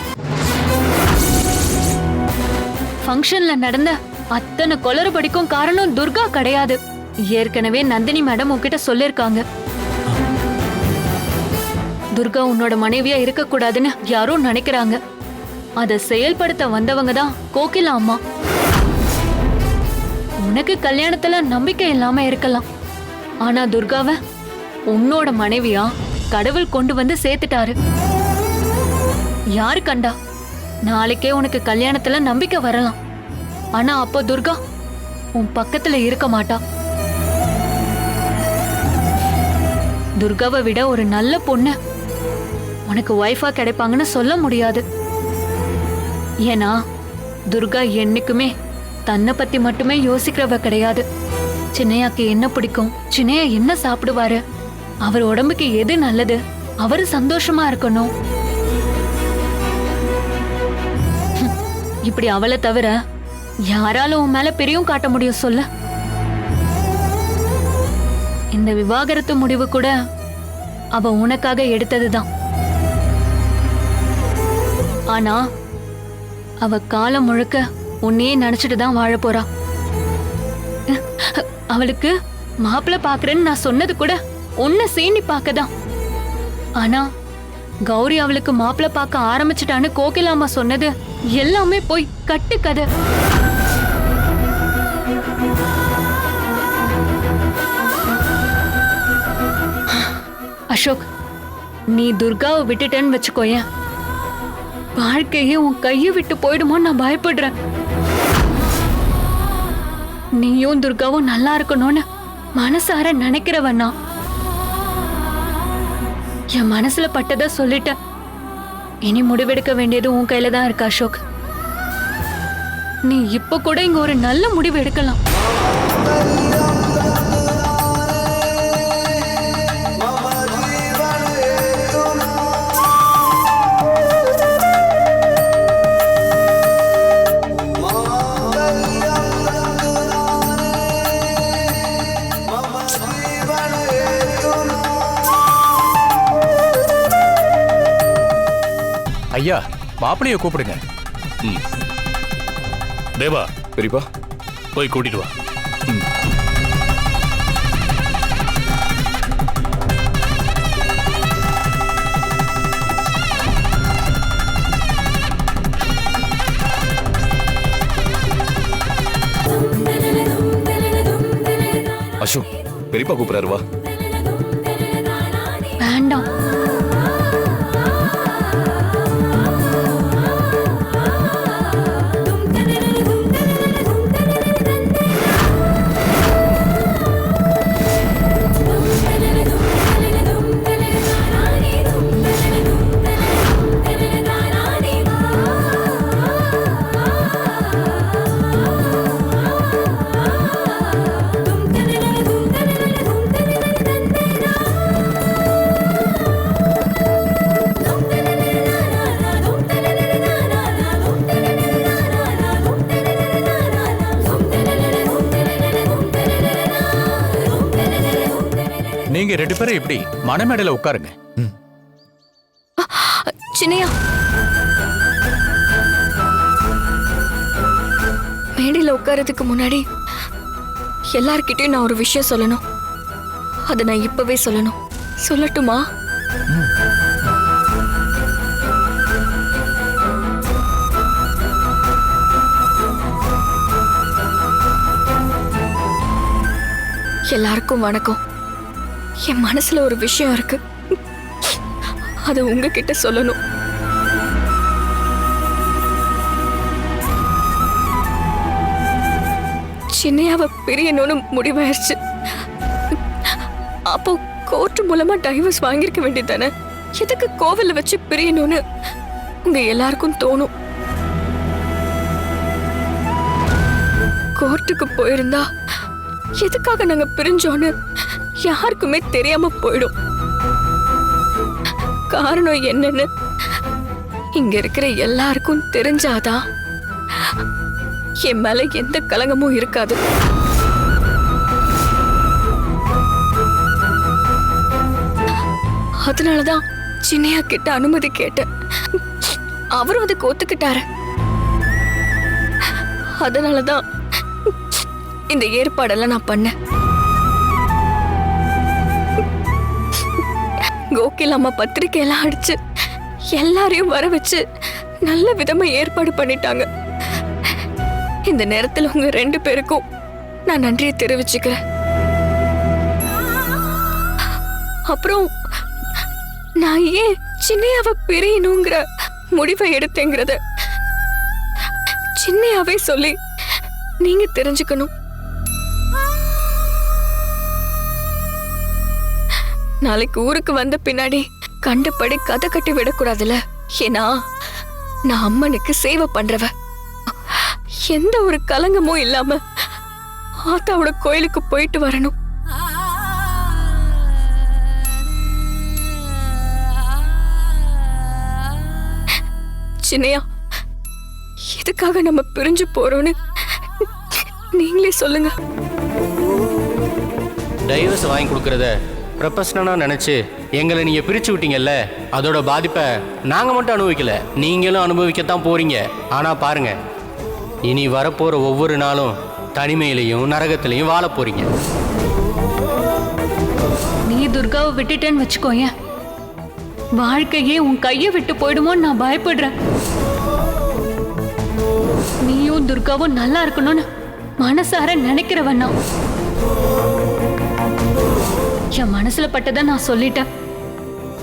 ஃபங்க்ஷன்ல நடந்த அத்தனை கொளறுபடிக்கும் காரணம் துர்கா கிடையாது. ஏற்கனவே நந்தினி மேடம் உன்கிட்ட சொல்லிருக்காங்க. துர்கா உன்னோட மனைவியா இருக்க கூடாதுன்னு யாரோ நினைக்கிறாங்க. அதை செயல்படுத்த வந்தவங்க தான் கோகிலா அம்மா. உனக்கு கல்யாணத்துல நம்பிக்கை இல்லாம இருக்கலாம், ஆனா துர்காவை உன்னோட மனைவியா கடவுள் கொண்டு வந்து சேர்த்துட்டாரு. யாரு கண்டா நாளைக்கே உனக்கு கல்யாணத்துல நம்பிக்கை வரலாம், ஆனா அப்போ துர்கா உன் பக்கத்துல இருக்க மாட்டா. துர்காவை விட ஒரு நல்ல பொண்ணு உனக்கு ஒய்ஃபா கிடைப்பாங்கன்னு சொல்ல முடியாது. ஏன்னா துர்கா என்னைக்குமே தன்னை பத்தி மட்டுமே யோசிக்கிறவ கிடையாது. சின்னையாக்கு என்ன பிடிக்கும், சின்னையா என்ன சாப்பிடுவாரு, அவர் உடம்புக்கு எது நல்லது, அவரு சந்தோஷமா இருக்கணும். இப்படி அவளை தவிர யாரால உன் மேல பிரியும் காட்ட முடியும் சொல்ல? இந்த விவாகரத்து முடிவு கூட அவ உனக்காக எடுத்ததுதான். ஆனா அவ காலம் முழுக்க உன்னையே நினைச்சிட்டு தான் வாழ போறா. அவளுக்கு மாப்பிள்ள பாக்குறேன்னு நான் சொன்னது கூட உன்னை சீனி பார்க்கதான். ஆனா கௌரி அவளுக்கு மாப்பிள்ள பார்க்க ஆரம்பிச்சிட்டான்னு கோகிலாமா சொன்னது எல்லாமே போய் கட்டு கதை. அசோக், நீ துர்காவை விட்டுட்டேன்னு வச்சுக்கோயேன், வாழ்க்கையே உன் கையை விட்டு போயிடுமோ நான் பயப்படுறேன். நீயும் துர்காவும் நல்லா இருக்கணும்னு மனசார நினைக்கிறவனா? என் மனசுல பட்டதை சொல்லிட்டேன். இனி முடிவெடுக்க வேண்டியது உன் கையில தான் இருக்கு அசோக். நீ இப்ப கூட இங்க ஒரு நல்ல முடிவு எடுக்கலாம். ஐயா, மாப்பிளைய கூப்பிடுங்க. தேவா, பெரியப்பா போய் கூட்டிட்டு வா. அசோக், பெரியப்பா கூப்பிடுறாரு, வா. வேண்டாம். நீங்க ரெண்டு பேரும் இப்படி மணமேடையில உட்காருங்க. சின்னையா, மேடையில உட்காரதுக்கு முன்னாடி எல்லார்கிட்டயும் நான் ஒரு விஷயம் சொல்லணும். அதை நான் இப்பவே சொல்லணும். சொல்லட்டுமா? எல்லாருக்கும் வணக்கம். என் மனசுல ஒரு விஷயம் இருக்கு, அது உங்ககிட்ட சொல்லணும். சின்னையாவை பிரியணும்னு முடிவாயிருச்சு. அப்போ கோர்ட் மூலமா டைவர்ஸ் வாங்கியிருக்க வேண்டியதானே? எதுக்கு கோவில்ல வச்சு பிரியணும்னு உங்க எல்லாருக்கும் தோணும். கோர்ட்டுக்கு போயிருந்தா எதுக்காக நாங்க பிரிஞ்சோன்னு யாருக்குமே தெரியாம போயிடும். காரணம் என்னன்னு இங்க இருக்கிற எல்லாருக்கும் தெரிஞ்சாதான் என் மேல எந்த கலங்கமும் இருக்காது. அதனாலதான் சின்னையா கிட்ட அனுமதி கேட்டேன். அவரும் அதுக்கு ஒத்துக்கிட்டாரு. அதனாலதான் இந்த ஏற்பாடெல்லாம் நான் பண்ணேன். கோகிலாமா பத்திரிக்கையெல்லாம் அடிச்சு எல்லாரையும் வர வச்சு நல்ல விதமா ஏற்பாடு பண்ணிட்டாங்க. இந்த நேரத்துல உங்க ரெண்டு பேருக்கும் நான் நன்றியை தெரிவிச்சுக்கிறேன். அப்புறம் நான் ஏன் சின்னையாவை பிரியணுங்கிற முடிவை எடுத்தேங்கிறத சின்னையாவே சொல்லி நீங்க தெரிஞ்சுக்கணும். நாளைக்கு ஊருக்கு வந்த பின்னாடி கண்டபடி கதை கட்டி விடக்கூடாதுல. ஏன்னா நான் அம்மனுக்கு சேவை பண்றவ. எந்த ஒரு கலங்கமும் இல்லாம ஆத்தாவோட கோயிலுக்கு போயிட்டு வரணும். சின்னையா, எதுக்காக நம்ம பிரிஞ்சு போறோம்னு நீங்களே சொல்லுங்க. டைவர்ஸ் வாங்கி கொடுக்கறத ப்ரொஃபஷனலா நினைச்சு எங்களை நீங்க பிரிச்சு விட்டீங்கல்ல, அதோட பாதிப்பை நாங்க மட்டும் அனுபவிக்கல, நீங்களும் அனுபவிக்கத்தான் போறீங்க. ஆனா பாருங்க, இனி வரப்போற ஒவ்வொரு நாளும் தனிமையிலையும் நரகத்திலையும் வாழ போறீங்க. நீ துர்காவை விட்டுட்டேன்னு வச்சுக்கோயேன், வாழ்க்கையே உன் கையை விட்டு போயிடுமோன்னு நான் பயப்படுறேன். நீயும் துர்காவும் நல்லா இருக்கணும்னு மனசார நினைக்கிறவன் நான். என் மனசுல பட்டதை நான் சொல்லிட்டேன்.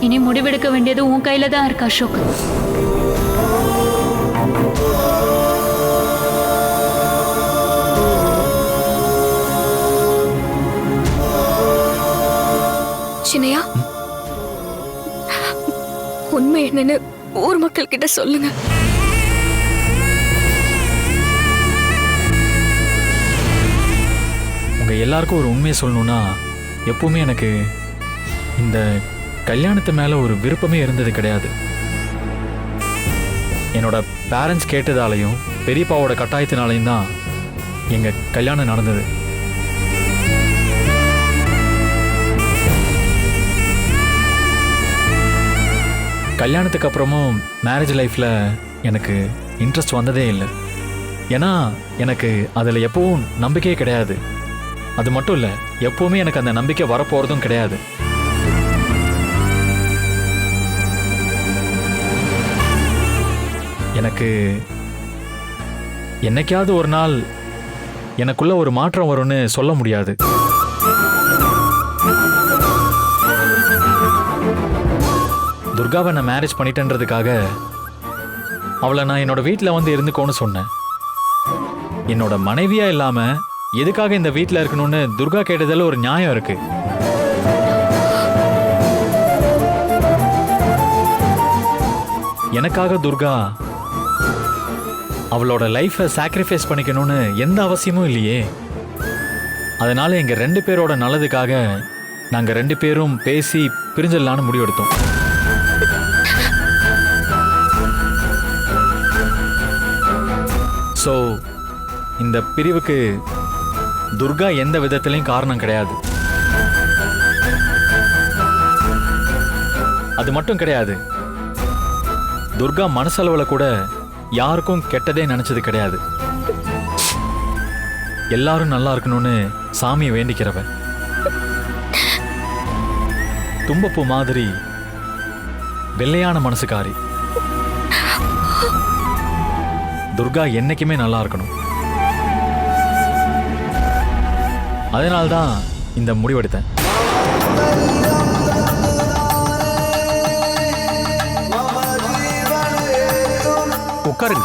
இனி முடிவெடுக்க வேண்டியது உன் கையில தான் இருக்கு அசோக். சின்னையா, உண்மை என்னன்னு ஊர் மக்கள் கிட்ட சொல்லுங்க. உங்க எல்லாருக்கும் ஒரு உண்மையை சொல்லணும்னா, எப்பவுமே எனக்கு இந்த கல்யாணத்து மேல ஒரு விருப்பமே இருந்தது கிடையாது. என்னோட பேரண்ட்ஸ் கேட்டதாலையும் பெரியப்பாவோட கட்டாயத்தினாலையும் தான் எங்க கல்யாணம் நடந்தது. கல்யாணத்துக்கு அப்புறமும் மேரேஜ் லைஃப்ல எனக்கு இன்ட்ரெஸ்ட் வந்ததே இல்லை. ஏன்னா எனக்கு அதில் எப்பவும் நம்பிக்கையே கிடையாது. அது மட்டும் இல்லை, எப்பவுமே எனக்கு அந்த நம்பிக்கை வரப்போறதும் கிடையாது. எனக்கு என்னைக்காவது ஒரு நாள் எனக்குள்ள ஒரு மாற்றம் வரும்னு சொல்ல முடியாது. துர்காவை நான் மேரேஜ் பண்ணிட்டேன்றதுக்காக அவளை நான் என்னோட வீட்டில் வந்து இருந்துக்கோன்னு சொன்னேன். என்னோட மனைவியா இல்லாம எதுக்காக இந்த வீட்டில் இருக்கணும்னு துர்கா கேட்டதில் ஒரு நியாயம் இருக்கு. எனக்காக துர்கா அவளோட லைஃப்பை சாக்ரிஃபைஸ் பண்ணிக்கணும்னு எந்த அவசியமும் இல்லையே. அதனால எங்க 2 பேரோட நல்லதுக்காக நாங்க 2 பேரும் பேசி பிரிஞ்சிடலான்னு முடிவெடுத்தோம். ஸோ இந்த பிரிவுக்கு துர்கா எந்த விதத்திலையும் காரணம் கிடையாது. அது மட்டும் கிடையாது, துர்கா மனசளவில் கூட யாருக்கும் கெட்டதே நினைச்சது கிடையாது. எல்லாரும் நல்லா இருக்கணும்னு சாமியை வேண்டிக்கிறவ. தும்பப்பூ மாதிரி வெள்ளையான மனசுக்காரி. துர்கா என்னைக்குமே நல்லா இருக்கணும். அதனால்தான் இந்த முடிவெடுத்தேன். உட்காருங்க.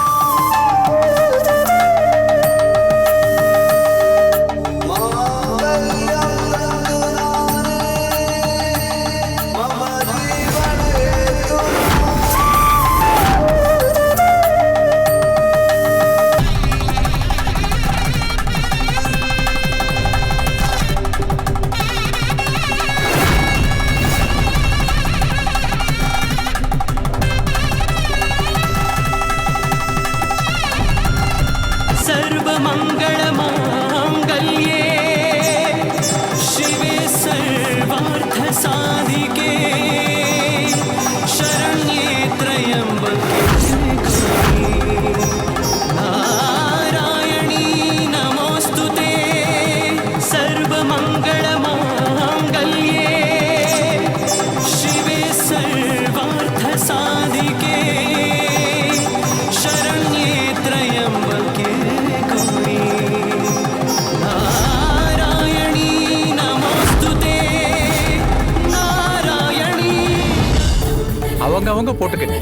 அவங்க போட்டுக்கங்க.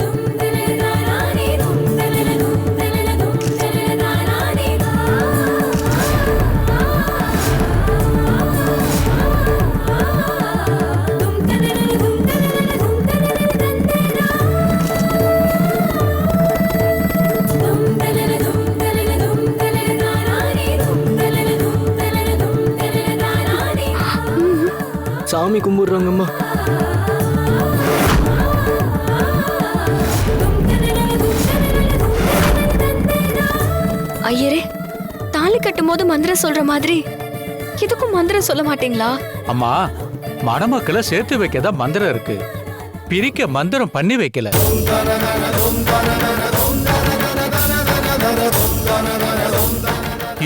சாமி கும்பிடுறாங்கம்மா. ஐயரே, தாலி கட்டும் போது மந்திரம் சொல்ற மாதிரி இதுக்கும் மந்திரம் சொல்ல மாட்டீங்களா? அம்மா, மணமக்களை சேர்த்து வைக்கதான் மந்திரம் இருக்கு, பிரிக்க மந்திரம் பண்ணி வைக்கல.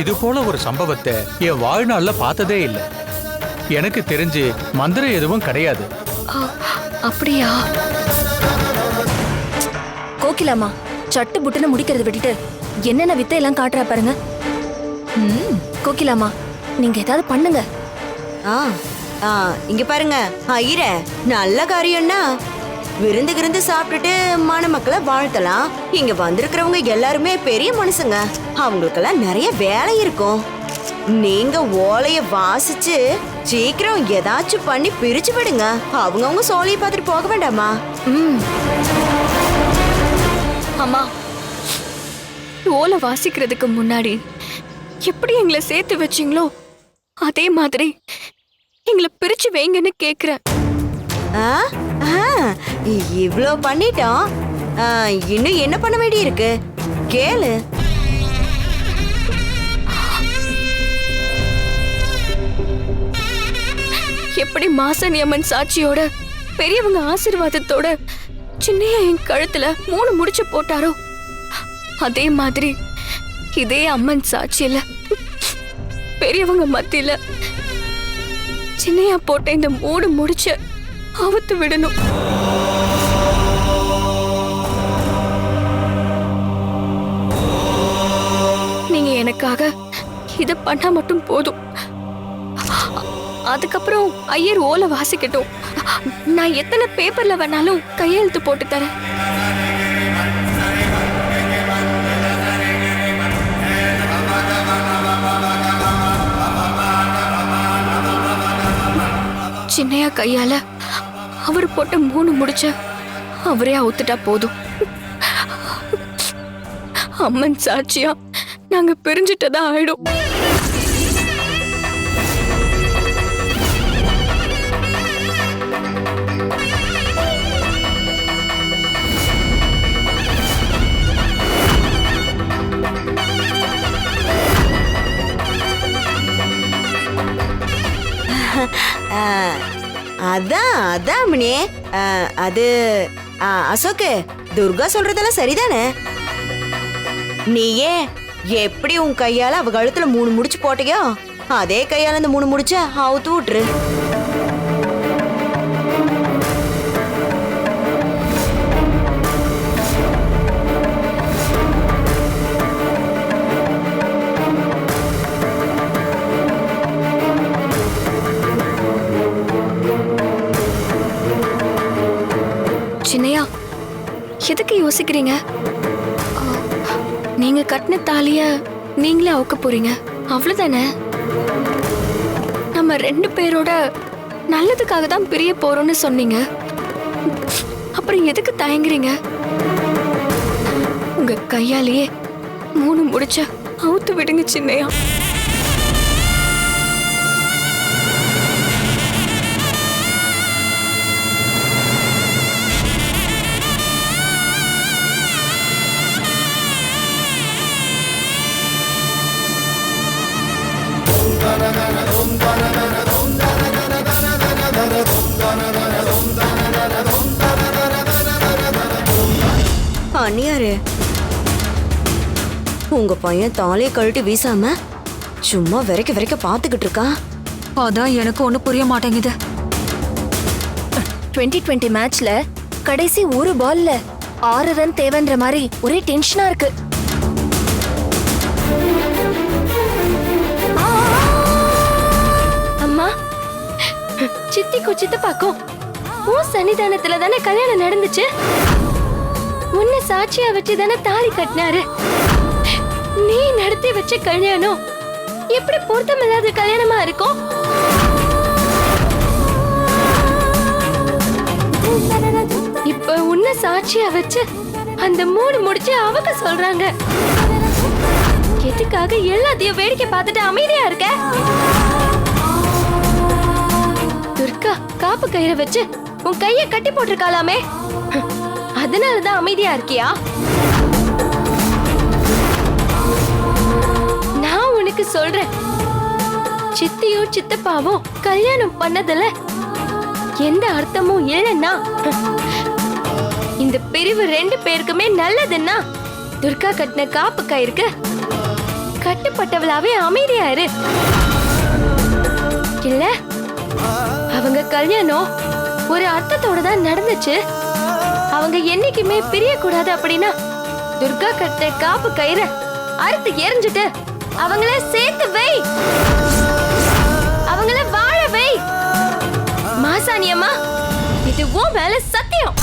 இது போல ஒரு சம்பவத்தை என் வாழ்நாள்ல பார்த்ததே இல்லை. எனக்கு தெரிஞ்சு மந்திரம் எதுவும் கிடையாது. அப்படியா? கோகிலாமா, சட்டு புட்டுன்னு முடிக்கிறத விட்டுட்டு என்னென்ன வித்தை எல்லாம் காட்டுறா பாருங்க. கோகிலாமா, நீங்க ஏதாவது பண்ணுங்க. இங்க பாருங்க ஐயரே, நல்ல காரியம்னா விருந்து சாப்பிட்டுட்டு மணமக்களை வாழ்த்தலாம். இங்க வந்திருக்கிறவங்க எல்லாருமே பெரிய மனுஷங்க, அவங்களுக்கெல்லாம் நிறைய வேலை இருக்கும். நீங்க ஓலைய வாசிச்சு சீக்கிரம் ஏதாச்சும் பண்ணி பிரிச்சு விடுங்க. அவங்கவுங்க சோலையை பார்த்துட்டு போக வேண்டாமா? அம்மா, ஓலை வாசிக்கிறதுக்கு முன்னாடி எப்படி எங்களை சேர்த்து வச்சீங்களோ அதே மாதிரி எங்களை பிரிச்சு வைங்கன்னு கேக்குறேன். இவ்ளோ பண்ணிட்டோம், இன்னும் என்ன பண்ண வேண்டி இருக்கு கேளு. எப்படி மாசாணி அம்மன் சாட்சியோட பெரியவங்க ஆசீர்வாதத்தோட சின்னையா என் கழுத்துல 3 முடிச்சு போட்டாரோ அதே மாதிரி இதே அம்மன் சாட்சியில பெரியவங்க மத்தியில சின்னையா போட்ட இந்த 3 முடிச்ச அவுத்து விடணும். நீங்க எனக்காக இத பண்ணா மட்டும் போதும். அதுக்கப்புறம் ஐயர் ஓலை வாசிக்கட்டும். நான் எத்தனை பேப்பர்ல வேணாலும் கையெழுத்து போட்டு தரேன். சின்னையா கையால அவர் போட்ட 3 முடிச்ச அவரே அவுத்துட்டா போதும். அம்மன் சாட்சியா நாங்க பிரிஞ்சிட்டதா ஆயிடும். அதான் மணியே, அது அசோக்கு, துர்கா சொல்றதெல்லாம் சரிதானே? நீயே எப்படி உன் கையால அவ கழுத்துல 3 முடிச்சு போட்டியோ அதே கையால அந்த 3 முடிச்ச அவுத்து விட்டுரு. சின்னையா, எதுக்கு யோசிக்கிறீங்க? நீங்க கட்டின தாலிய நீங்களே அவுக்க போறீங்க, அவ்வளவுதானே? நம்ம 2 பேரோட நல்லதுக்காக தான் பிரிய போறோம்னு சொன்னீங்க. அப்புறம் எதுக்கு தயங்குறீங்க? உங்க கையாலேயே 3 முடிச்ச அவுத்து விடுங்க சின்னையா. அண்ணியாரு, உங்க பையன் தாலியை கழட்டி வீசாம சும்மா விரைக்க பாத்துக்கிட்டு இருக்கான். அதான் எனக்கு ஒண்ணு புரிய மாட்டேங்குது. 2020 மேட்ச்ல கடைசி ஒரு பால்ல 6 ரன் தேவைன்ற மாதிரி ஒரே டென்ஷனா இருக்கு. அம்மா, சித்திக்கும் சித்தப்பாக்கும் உன் சன்னிதானத்துல தானே கல்யாணம் நடந்துச்சு. உன்னை சாட்சியா வச்சு தானே தாலி கட்டினாரு. நீ நடத்தி வச்ச கல்யாணம் எப்படி பொருத்தமில்லாத கல்யாணமா இருக்கும்? இப்ப உன்னை சாட்சியா வச்சு அந்த 3 முடிச்சு அவங்க சொல்றாங்க. எதுக்காக எல்லாத்தையும் வேடிக்கை பார்த்துட்டு அமைதியா இருக்க? துர்கா, துர்கா காப்பு கயிறை வச்சு உன் கைய கட்டி போட்டிருக்காளாமே, அதனாலதான் அமைதியா இருக்கியா? நான் உனக்கு சொல்றேன், சித்தியும் சித்தப்பாவும் கல்யாணம் பண்ணதுல எந்த அர்த்தமும் இல்லைன்னா இந்த பிரிவு 2 பேருக்குமே நல்லதுன்னா துர்கா கட்டின காப்பு கயிறுக்கு கட்டுப்பட்டவளாவே அமைதியா இரு. இல்ல அவங்க கல்யாணம் ஒரு அர்த்தத்தோட தான் நடந்துச்சு, அவங்க என்னைக்குமே பிரியக்கூடாது அப்படின்னா துர்கா கட்டின காப்பு கயிறை அறுத்து எரிஞ்சுட்டு அவங்கள சேர்த்து வை, அவங்கள வாழ வை. மாசாணியம்மா, இது உன் மேல சத்தியம்.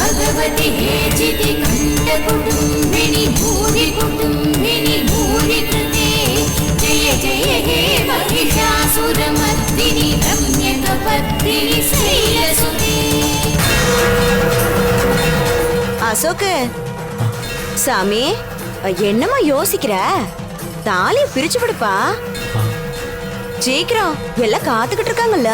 भगवती हे चिति कंठ कुटुंबिनी भूरि कुटुंबिनी भूरि कृते जय जय हे महिषासुरमर्दिनी रम्यकपर्दिनी शैलसुते. அசோக்கு, சாமி என்னமா யோசிக்கிற? தாலிய பிரிச்சு விடுப்பா, சீக்கிரம் எல்லாம் காத்துக்கிட்டு இருக்காங்கல்ல.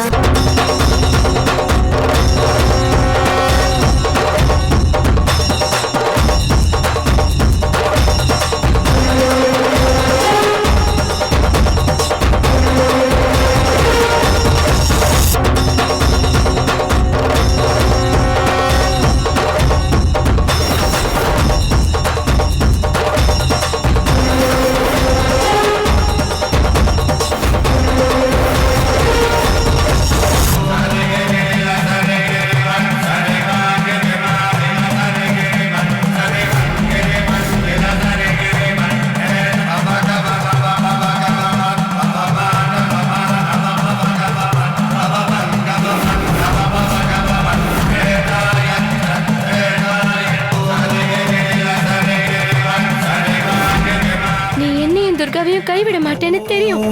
துர்காவையும் கைவிட மாட்டேன்னு தெரியும்.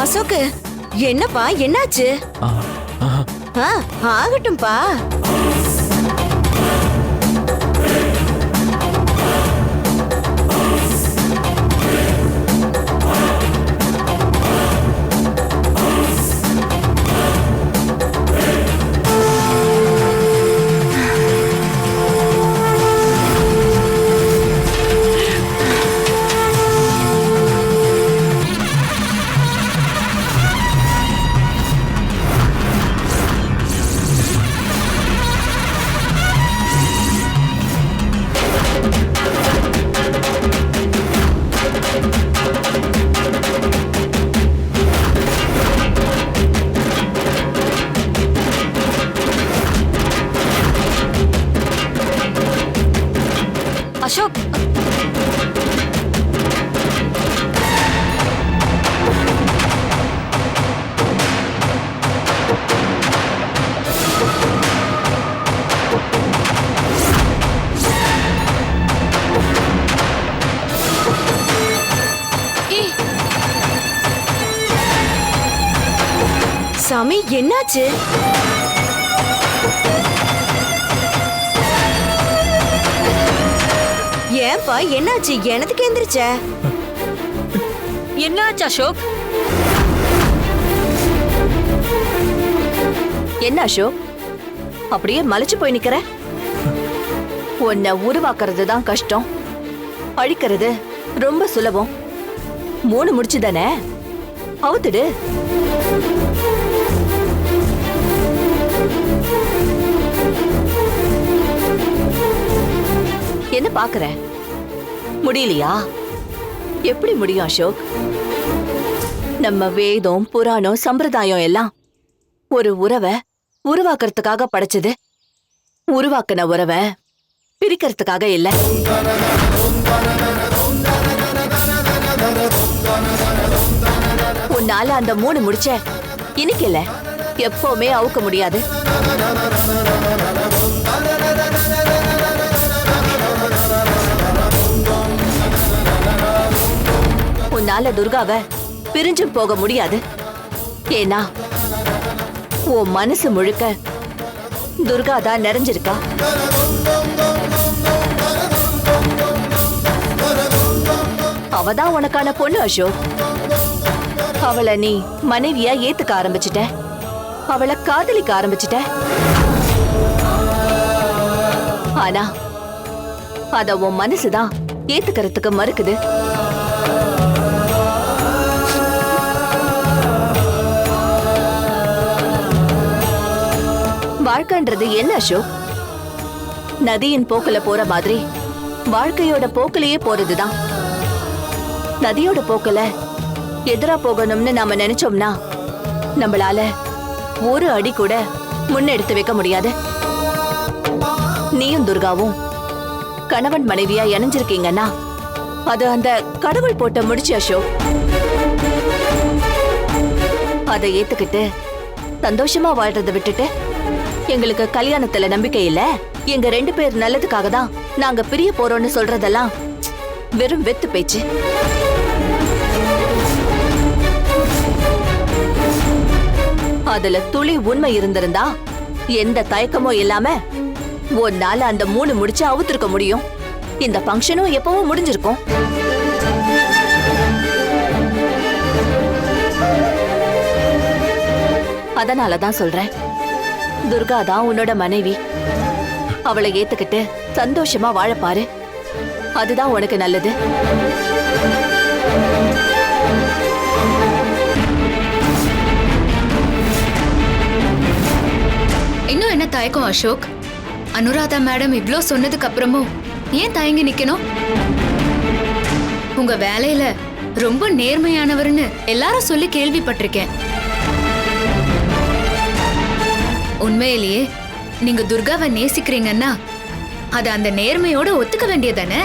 அசோக்கு, என்னப்பா என்னாச்சு? ஆகட்டும்பா. அசோக், சாமி என்னாச்சு? ஏன்பா என்னாச்சு? எனதுக்கு எந்திரிச்ச? என்னாச்சு அசோக்? என்ன அசோக், அப்படியே மலைச்சு போய் நிக்கிற? உன்னை உருவாக்குறது தான் கஷ்டம், அழிக்கிறது ரொம்ப சுலபம். 3 முடிச்சு தானே, அவுத்துடு. என்ன பாக்குற? முடியலையா? எப்படி முடியும் அசோக்? நம்ம வேதம், புராணம், சம்பிரதாயம் எல்லாம் ஒரு உறவை உருவாக்குறதுக்காக படைச்சது. உருவாக்குன உறவை பிரிக்கிறதுக்காக இல்ல. உன்னால அந்த 3 முடிச்ச இன்னைக்கு இல்ல, எப்பவுமே அவுக்க முடியாது. உன்னால துர்காவை பிரிஞ்சும் போக முடியாது. ஏன்னா உன் மனசு முழுக்க துர்கா தான் நிறைஞ்சிருக்கா. அவதான் உனக்கான பொண்ணு அசோக். அவளை நீ மனைவியா ஏத்துக்க ஆரம்பிச்சிட்ட, அவளை காதலிக்க ஆரம்பிச்சிட்ட. ஆனா அத உன் மனசுதான் ஏத்துக்கிறதுக்கு மறுக்குது. வாழ்க்கைன்றது என்ன அசோக்? நதியின் போக்குல போற மாதிரி வாழ்க்கையோட போக்குலயே போறதுதான். நதியோட போக்குல எதிரா போகணும்னு நாம நினைச்சோம்னா நம்மளால ஒரு அடி கூட முன்னெடுத்து வைக்க முடியாது. நீயும் துர்காவும் கணவன் மனைவியா இணைஞ்சிருக்கீங்கன்னா அது அந்த கடவுள் போட்ட முடிச்சு அசோக். அதை ஏத்துக்கிட்டு சந்தோஷமா வாழ்றதை விட்டுட்டு எங்களுக்கு கல்யாணத்துல நம்பிக்கை இல்ல, எங்க 2 பேர் நல்லதுக்காக தான் நாங்க பிரிய போறோம்னு சொல்றதெல்லாம் வெறும் வெத்து பேச்சு. அதுல துளி உண்மை இருந்திருந்தா எந்த தயக்கமும் இல்லாம உன்னால அந்த 3 முடிச்சு அவுத்திருக்க முடியும். இந்த ஃபங்க்ஷனும் எப்பவும் முடிஞ்சிருக்கும். அதனாலதான் சொல்றேன், துர்கா தான் உன்னோட மனைவி. அவளை ஏத்துக்கிட்டு சந்தோஷமா வாழ பாரு. அதுதான் உனக்கு நல்லது. இன்னும் என்ன தயக்கம் அசோக்? அனுராதா மேடம் இவ்ளோ சொன்னதுக்கு அப்புறமும் ஏன் தயங்கி நிக்கணும்? உங்க வேலையில ரொம்ப நேர்மையானவர்னு எல்லாரும் சொல்லி கேள்விப்பட்டிருக்கேன். உண்மையிலேயே நீங்க துர்காவை நேசிக்கிறீங்கன்னா அது அந்த நேர்மையோட ஒத்துக்க வேண்டியதானே?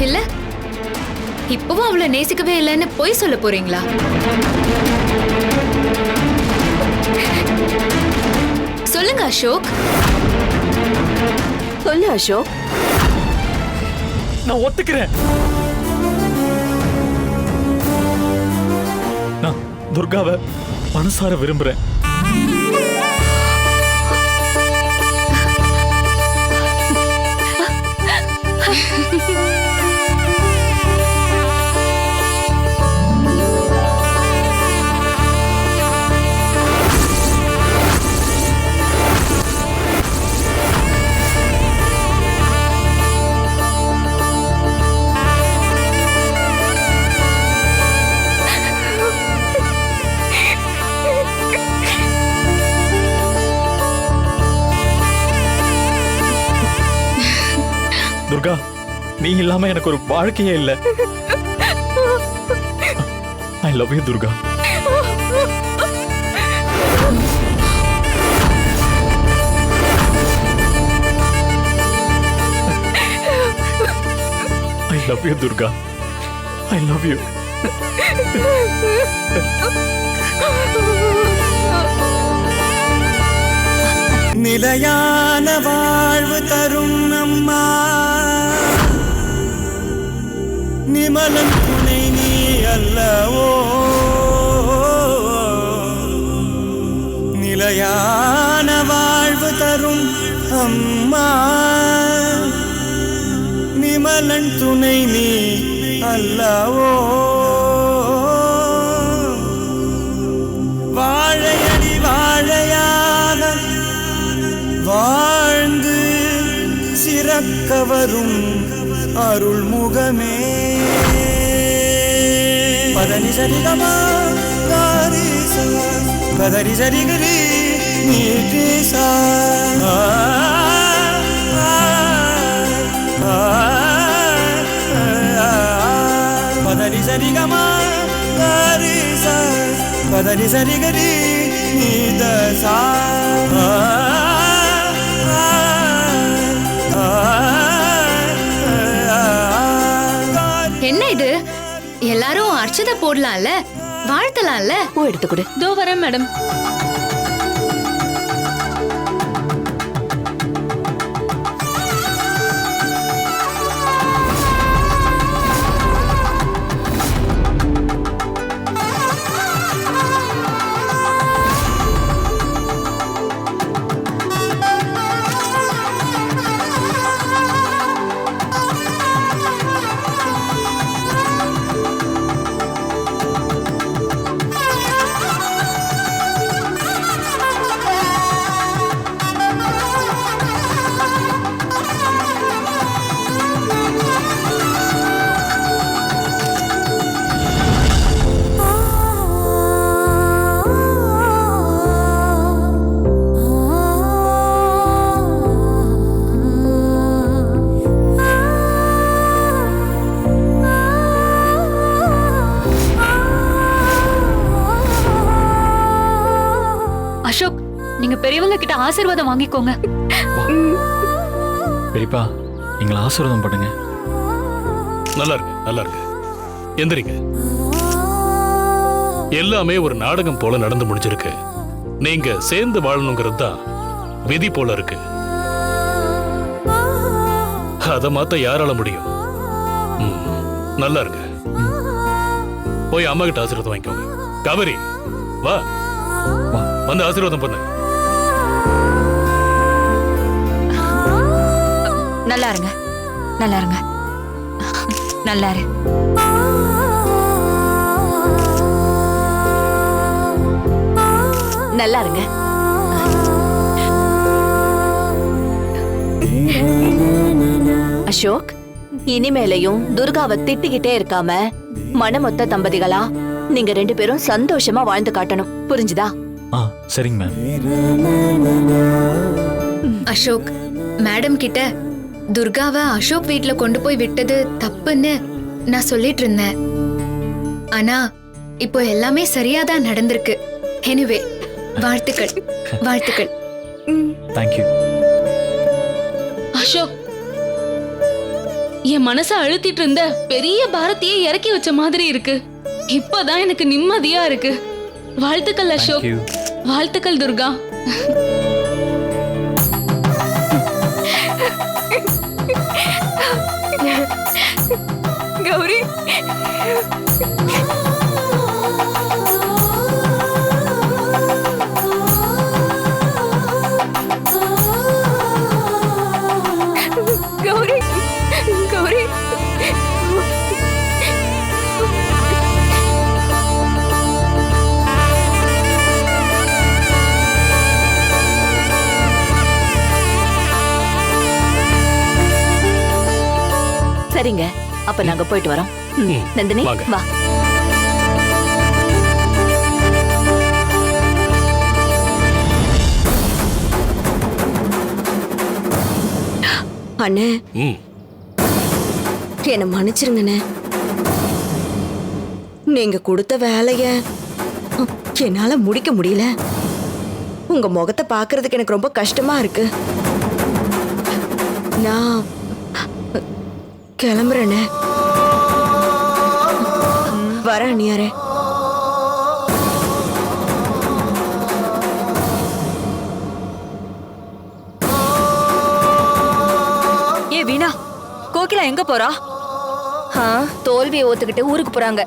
இல்ல இப்பவும் அவளை நேசிக்கவே இல்லைன்னு பொய் சொல்ல போறீங்களா? சொல்லுங்க அசோக். சொல்லு அசோக். நான் ஒத்துக்கிறேன். நான் துர்காவை மனசார விரும்புறேன். துர்கா, நீ இல்லாம எனக்கு ஒரு வாழ்க்கையே இல்ல. I love you Durga. I love you Durga. I love you. நிலையான வாழ்வு தரும் அம்மா, நிமலன் துணை நீ அல்லவோ? நிலையான வாழ்வு தரும் அம்மா, நிமலன் துணை நீ அல்லவோ? வாழையடி வாழையாக வாழ்ந்து சிறக்க வரும் அருள் முகமே. பதனி சரிகமா பதரி சரிகரி நீதி சா பதனி சரி கமா கரி சா பதனி சரி கரி நீத சா என்ன இது? எல்லாரும் அர்ச்சதை போடலாம்ல, வாழ்த்தலாம்ல. பூ எடுத்து கொடு. தோ வரேன் மேடம். அசோக், நீங்க பெரியவங்க கிட்ட ஆசீர்வாதம் வாங்கிக்கோங்க. பெரியப்பா, எங்களை ஆசீர்வாதம் பண்ணுங்க. நல்லா இருக்கு, நல்லா இருக்கு. எந்திரிங்க. எல்லாமே ஒரு நாடகம் போல நடந்து முடிஞ்சிருக்கு. நீங்க சேர்ந்து வாழணுங்கிறது தான் விதி போல இருக்கு. அதை மாத்த யாரால முடியும்? நல்லா இருக்கு. போய் அம்மா கிட்ட ஆசீர்வாதம் வாங்கிக்கோங்க. கவரி வா, வந்து ஆசீர்வாதம் பண்ணு. நல்லா இருங்க, நல்லா இருங்க, நல்லா இரு. நல்லா இருங்க. அசோக், இனிமேலையும் துர்காவை திட்டிக்கிட்டே இருக்காம மனமொத்த தம்பதிகளா நீங்க 2 பேரும் சந்தோஷமா வாழ்ந்து காட்டணும். புரிஞ்சுதா? சரிங்க மேம். அசோக், மேடம் கிட்ட துர்காவை அசோக் வீட்ல கொண்டு போய் விட்டது தப்புன்னு நான் சொல்லிட்டு இருந்தேன். ஆனா இப்போ எல்லாமே சரியாதான் நடந்திருக்கு. எனிவே, வாழ்த்துக்கள், வாழ்த்துக்கள். தேங்க்யூ. அசோக், என் மனச அழுத்திட்டு இருந்த பெரிய பாரதியை இறக்கி வச்ச மாதிரி இருக்கு. இப்பதான் எனக்கு நிம்மதியா இருக்கு. வாழ்த்துக்கள் அசோக். வாழ்த்துக்கள் துர்கா. கௌரி, கௌரி, கௌரி. சரிங்க, அப்ப நாங்க போயிட்டு வரோம். நந்தினி வா. அண்ணே, என்ன மன்னிச்சிருங்கண்ணே. நீங்க கொடுத்த வேலைய என்னால முடிக்க முடியல. உங்க முகத்தை பாக்குறதுக்கு எனக்கு ரொம்ப கஷ்டமா இருக்கு. நான் கிளம்புறேண்ணே. வர அண்ணியாரே. ஏ வீணா, கோகிலா எங்க போறா? தோல்வியை ஒத்துக்கிட்டு ஊருக்கு போறாங்க.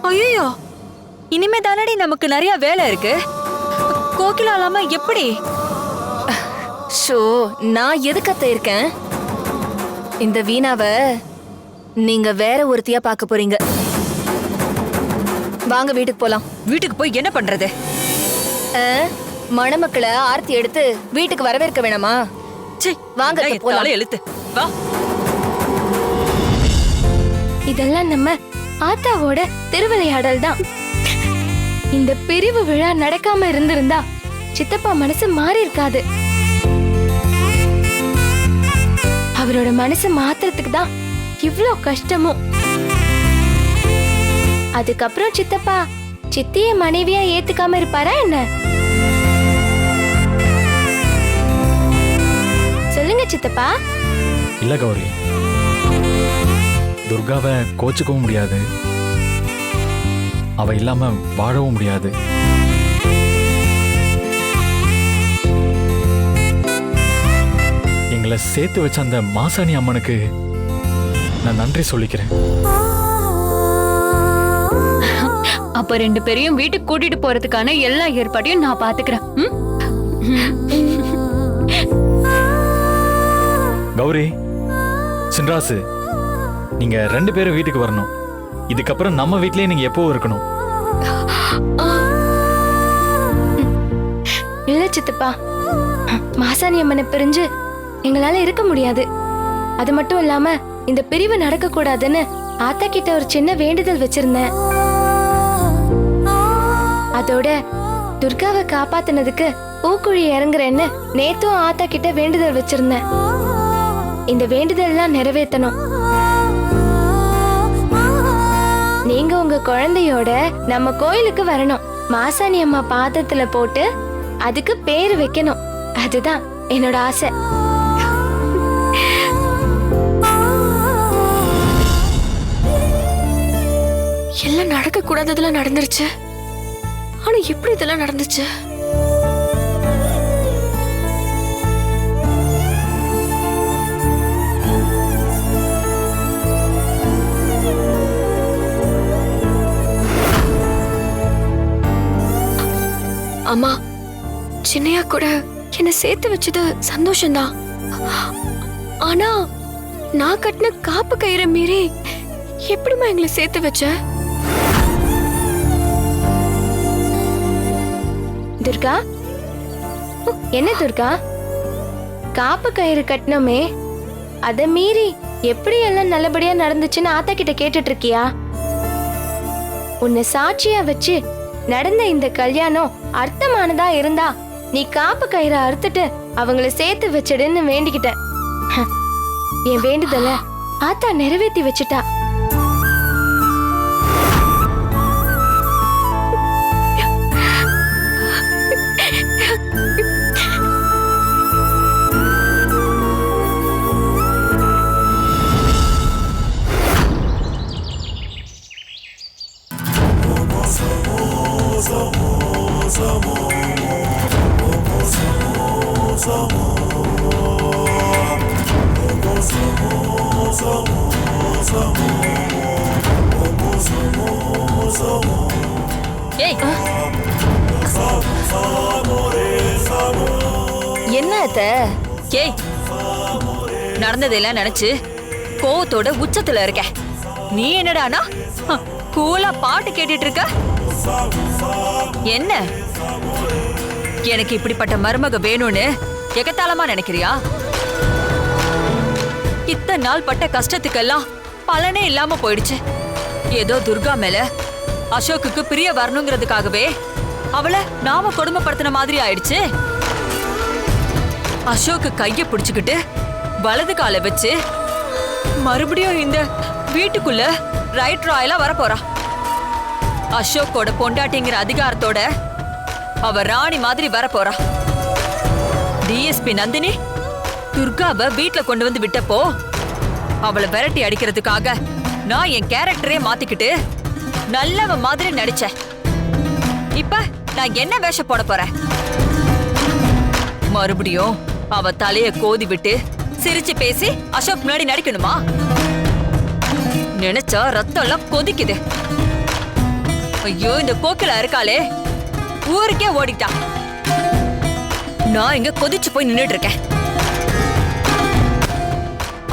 ஐயோ, இனிமே தானடி நமக்கு நிறைய வேலை இருக்கு. கோகிலா இல்லாம எப்படி? ஷோ, நான் எதுக்கத்த இருக்கேன்? இந்த வீணாவை நீங்க வேற ஒருத்தியா பார்க்க போறீங்க. வாங்க வீட்டுக்கு போலாம். வீட்டுக்கு போய் என்ன பண்றது? மணமக்களை ஆர்த்தி எடுத்து வீட்டுக்கு வரவேற்க வேணாமா? வாங்க போலாம். எழுத்து வா. இதெல்லாம் நம்ம ஆத்தாவோட திருவிளையாடல் தான். இந்த பிரிவு விழா நடக்காம இருந்திருந்தா சித்தப்பா மனசு மாறி இருக்காது. அவரோட மனசு மாத்துறதுக்கு தான் இவ்ளோ கஷ்டமும். அதுக்கப்புறம் சித்தப்பா சித்திய மனைவியா ஏத்துக்காம இருப்பாரா என்ன? சொல்லுங்க சித்தப்பா. இல்ல கௌரி, துர்காவை கோச்சுக்கவும் முடியாது, அவ இல்லாம வாழவும் முடியாது. எங்களை சேர்த்து வச்ச அந்த மாசாணி அம்மனுக்கு நான் நன்றி சொல்லிக்கிறேன். அப்ப 2 பேரையும் வீட்டுக்கு கூட்டிட்டு போறதுக்கான எல்லா ஏற்பாட்டையும் நான் பாத்துக்கிறேன். கௌரி, சின்ராசு, நீங்க 2 பேரும் வீட்டுக்கு வரணும். இதுக்கப்புறம் நம்ம வீட்லயே நீங்க எப்பவும் இருக்கணும். இல்ல சித்தப்பா, மாசாணி அம்மனை பிரிஞ்சு எங்களால இருக்க முடியாது. அது மட்டும் இல்லாம இந்த பிரிவு நடக்க கூடாதுன்னு ஆத்தா கிட்ட ஒரு சின்ன வேண்டுதல் வச்சிருந்தேன். அதோட துர்காவை காப்பாத்தினதுக்கு பூக்குழி இறங்குறேன்னு நேத்தும் ஆத்தா கிட்ட வேண்டுதல் வச்சிருந்தேன். இந்த வேண்டுதல்லாம் நிறைவேற்றணும். நீங்க உங்க குழந்தையோட நம்ம கோயிலுக்கு வரணும். மாசாணி அம்மா பாதத்துல போட்டு அதுக்கு பேரு வைக்கணும். அதுதான் என்னோட ஆசை. எல்லாம் நடக்க கூடாததெல்லாம் நடந்துருச்சு. ஆனா எப்படி இதெல்லாம் நடந்துச்சு? அம்மா, சின்னையா கூட என்ன சேர்த்து வச்சது சந்தோஷம்தான். ஆனா நான் கட்டின காப்பு கயிறை மீறி எப்படிமா எங்களை சேர்த்து வச்ச? துர்கா, என்ன துர்கா, காப்பு கயிறு கட்டணுமே, அத மீறி எப்படி எல்லாம் நல்லபடியா நடந்துச்சுன்னு ஆத்தா கிட்ட கேட்டுட்டு இருக்கியா? உன்னை சாட்சியா வச்சு நடந்த இந்த கல்யாணம் அர்த்தமானதா இருந்தா நீ காப்பு கயிறை அறுத்துட்டு அவங்கள சேர்த்து வச்சிடுன்னு வேண்டிக்கிட்ட. என் வேண்டுதல ஆத்தா நிறைவேற்றி வச்சுட்டா. என்ன அத்த? ஏய், நடந்ததெல்லாம் நினைச்சு கோவத்தோட உச்சத்துல இருக்க. நீ என்னடானா கூலா பாட்டு கேட்டுட்டு இருக்க? என்ன எனக்கு இப்படிப்பட்ட மருமக வேணும்னு எகத்தாளமா நினைக்கிறியா? இத்தனை நாள் பட்ட கஷ்டத்துக்கெல்லாம் பலனே இல்லாம போயிடுச்சு. ஏதோ துர்கா மேல அசோக்குக்கு பிரிய வரணுங்கிறதுக்காகவே அவளை நாம கொடுமைப்படுத்தின மாதிரி ஆயிடுச்சு. அசோக்கு கைய பிடிச்சுக்கிட்டு வலது காலை வச்சு மறுபடியும் இந்த வீட்டுக்குள்ள ரைட் ராயலா வரப்போறா. அசோக்கோட பொண்டாட்டிங்கிற அதிகாரத்தோட அவ ராணி மாதிரி வரப்போறா. டிஎஸ்பி நந்தினி துர்காவை வீட்டுல கொண்டு வந்து விட்டப்போ அவளை விரட்டி அடிக்கிறதுக்காக நான் என் கேரக்டரே மாத்திக்கிட்டு நல்லவ மாதிரி நடிச்சேன். இப்ப நான் என்ன வேஷம் போட போறேன்? மறுபடியும் அவ தலைய கோதி விட்டு சிரிச்சு பேசி அசோக் முன்னாடி நடிக்கணுமா? நினைச்சா ரத்தம் எல்லாம் கொதிக்குது. ஐயோ, இந்த கோக்கில இருக்காளே ஊருக்கே ஓடிட்டா. நான் இங்க கொதிச்சு போய் நின்னுட்டு இருக்கேன்.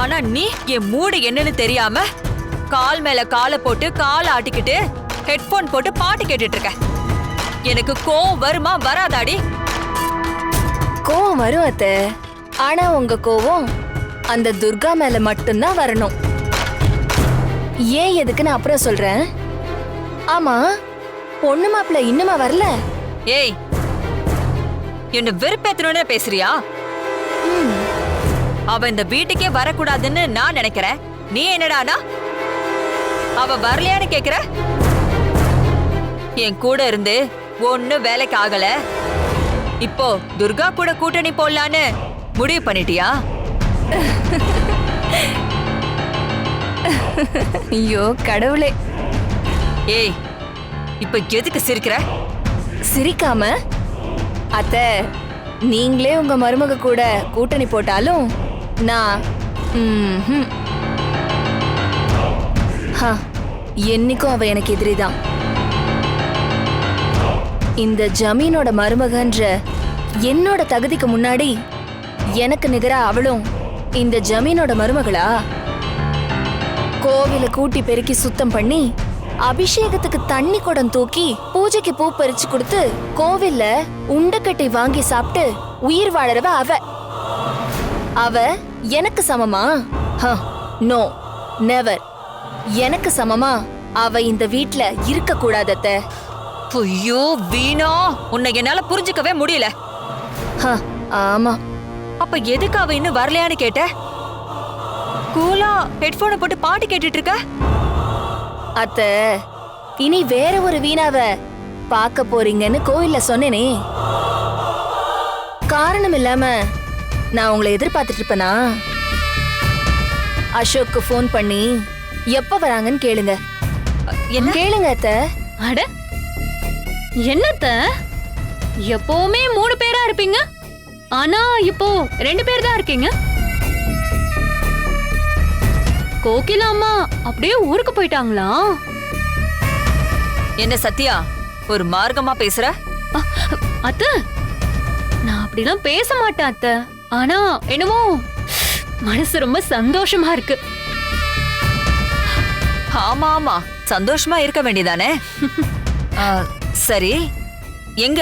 ஆனா நீ என் மூடு என்னன்னு தெரியாம கால் மேல காலை போட்டு காலை ஆட்டிக்கிட்டு ஹெட்போன் போட்டு பாட்டு கேட்டுட்டு இருக்க. எனக்கு கோவம் வருமா வராதாடி? கோவம் வரும் அத்தை. ஆனா உங்க கோவம் அந்த துர்கா மேல மட்டும்தான் வரணும். ஏன் எதுக்குன்னு அப்புறம் சொல்றேன். ஆமா, பொண்ணு மாப்பிள்ள இன்னுமா வரல? ஏய், என்ன வெறுப்பேத்தணும்னு பேசுறியா? அவ இந்த வீட்டுக்கே வரக்கூடாதுன்னு நான் நினைக்கிறேன். நீ என்னடானா அவ வரலையான்னு கேக்குற? என் கூட இருந்து ஒன்னும் வேலைக்கு ஆகல. இப்போ துர்கா கூட கூட்டணி போடலான்னு முடிவு பண்ணிட்டியா? ஐயோ கடவுளே. ஏய், இப்ப எதுக்கு சிரிக்கிற? சிரிக்காம அத்தை, நீங்களே உங்க மருமக கூட கூட்டணி போட்டாலும் நான் என்னைக்கும் அவ எனக்கு எதிரிதான். இந்த ஜமீனோட மருமகன்ற என்னோட தகுதிக்கு முன்னாடி எனக்கு நிகரா அவளும் இந்த ஜமீனோட மருமகளா? கோவில கூட்டி பெருக்கி சுத்தம் பண்ணி அபிஷேகத்துக்கு தண்ணி குடம் தூக்கி பூஜைக்கு பூ பறிச்சு கொடுத்து கோவில்ல உண்டக்கட்டை வாங்கி சாப்பிட்டு உயிர் வாழறவ அவ எனக்கு சமமா? No, never. எனக்கு சமமா அவ இந்த வீட்ல இருக்க கூடாதத்த. ஐயோ வீணா, உன்னை என்னால புரிஞ்சுக்கவே முடியல. ஆமா. அப்ப எதுக்கு அவ இன்னும் வரலையான்னு கேட்ட? கூலா ஹெட்போனை போட்டு பாட்டு கேட்டுட்டு இருக்க? அத்த, இனி வேற ஒரு வீணாவ பார்க்க போறீங்கன்னு கோவில்ல சொன்னேனே. காரணம் இல்லாம நான் உங்களை எதிர்பார்த்துட்டு இருப்பேனா? அசோக்கு ஃபோன் பண்ணி எப்ப வராங்கன்னு கேளுங்க. என்ன கேளுங்க அத்த. அட என்னத்த, எப்பவுமே 3 பேரா இருப்பீங்க, ஆனா இப்போ 2 பேர் தான் இருக்கீங்க. கோகிலா அம்மா அப்படியே ஊருக்கு போயிட்டாங்களா? என்ன சத்யா, ஒரு மார்க்கமா பேசுற? அத்த, நான் அப்படிலாம் பேச மாட்டேன் அத்த. ஆனா என்னமோ மனசு ரொம்ப சந்தோஷமா இருக்கு. ஆமா ஆமா, சந்தோஷமா இருக்க வேண்டியதானே. சரி, எங்க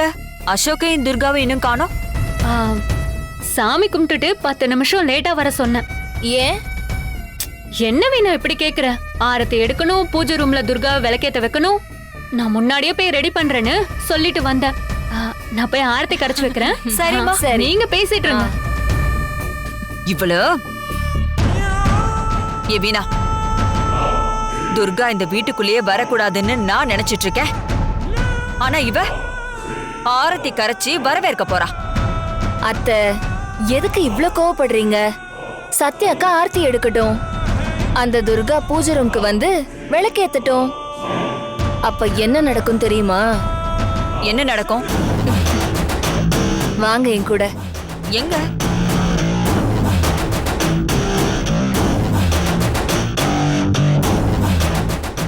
அசோக்கையும் துர்காவை இன்னும் காணோம்? சாமி கும்பிட்டுட்டு 10 நிமிஷம் லேட்டா வர சொன்னேன். ஏன்? என்ன வீணா இப்படி கேக்குற? ஆரத்தி எடுக்கணும், பூஜை ரூம்ல துர்காவை விளக்கேத்த வைக்கணும். நான் முன்னாடியே போய் ரெடி பண்றேன்னு சொல்லிட்டு வந்தேன். நான் போய் ஆரத்தி கரைச்சு வைக்கிறேன். சரிம்மா, நீங்க பேசிட்டு இருங்க. இவ்வளவு ஏ வீணா, துர்கா இந்த வீட்டுக்குள்ளேயே வரக்கூடாதுன்னு நான் நினைச்சிட்டு இருக்கேன். ஆனா இவ ஆரத்தி கரைச்சி வரவேற்க போறா. அத்தை, எதுக்கு இவ்ளோ கோவப்படுறீங்க? சத்யாக்கா ஆர்த்தி எடுக்கட்டும், அந்த துர்கா பூஜை ரூம்க்கு வந்து விளக்கேத்தட்டும். அப்ப என்ன நடக்கும் தெரியுமா? என்ன நடக்கும்? வாங்க என் கூட. எங்க?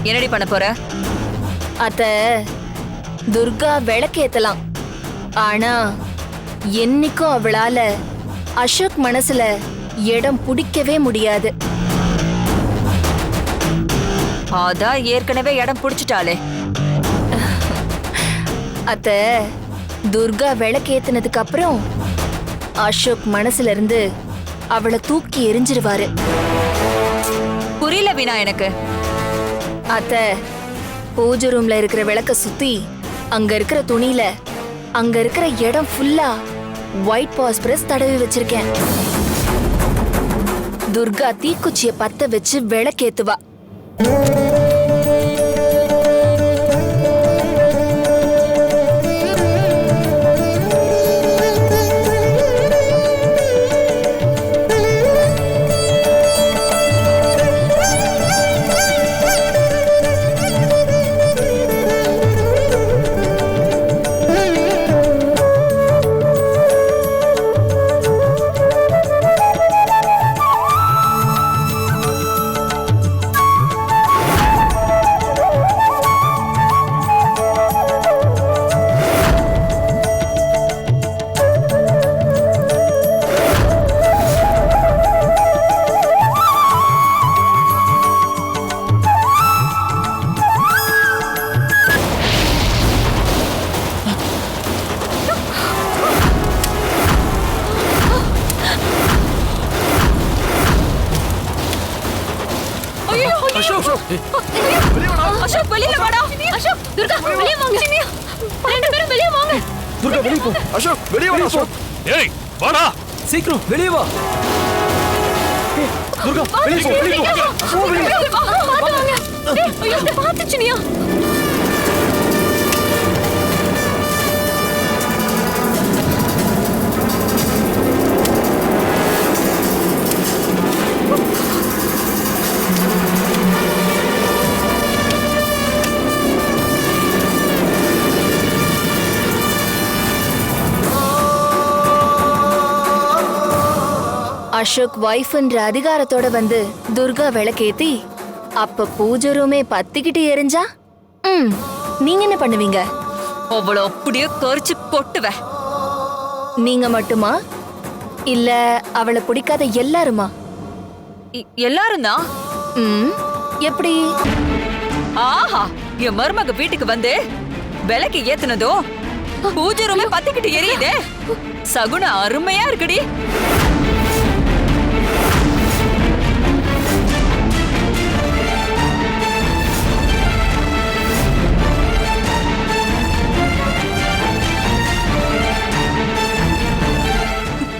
என்னடி பண்ண போற? அத்தை, துர்கா விளக்கேத்தலாம், ஆனா என்னைக்கும் அவளால அசோக் மனசுல இடம் பிடிக்கவே முடியாது. அதான் ஏற்கனவே இடம் பிடிச்சிட்டாளே. அத்த, துர்கா விளக்கேத்தினதுக்கு அப்புறம் அசோக் மனசுல இருந்து அவளை தூக்கி எரிஞ்சிருவாரு. புரியல வீணா எனக்கு. அத்த, பூஜை ரூம்ல இருக்கிற விளக்க சுத்தி அங்க இருக்கிற துணியில அங்க இருக்கிற இடம் ஃபுல்லா ஒயிட் பாஸ்பரஸ் தடவி வச்சிருக்கேன். துர்கா தீக்குச்சிய பத்த வச்சு விளக்கேத்துவா. அசோக் வெளியில வாடா. அசோக், துர்கா வெளியே வாங்க. 2 பேரும் வெளியே வாங்க. துர்கா வெளியே போ. அசோக் வெளியே வா அசோக். ஏய் வாடா சீக்கிரம் வெளியே வா. துர்கா வெளியே போ, வெளியே போ. அசோக் வெளியே வா. பாத்துச்சுனியா அசோக் வைஃப்ன்ற அதிகாரத்தோட வந்து துர்கா விளக்கேத்தி அப்ப பூஜை ரூமே பத்திக்கிட்டு எரிஞ்சா நீங்க என்ன பண்ணுவீங்க? அவ்வளோ அப்படியே கரிச்சு கொட்டுவ. நீங்க மட்டுமா இல்ல அவளை பிடிக்காத எல்லாருமா? எல்லாரும் தான். எப்படி? ஆஹா, என் மருமக வீட்டுக்கு வந்து விளக்கு ஏத்துனதோ பூஜை ரூமே பத்திக்கிட்டு எரியுதே. சகுனம் அருமையா இருக்குடி.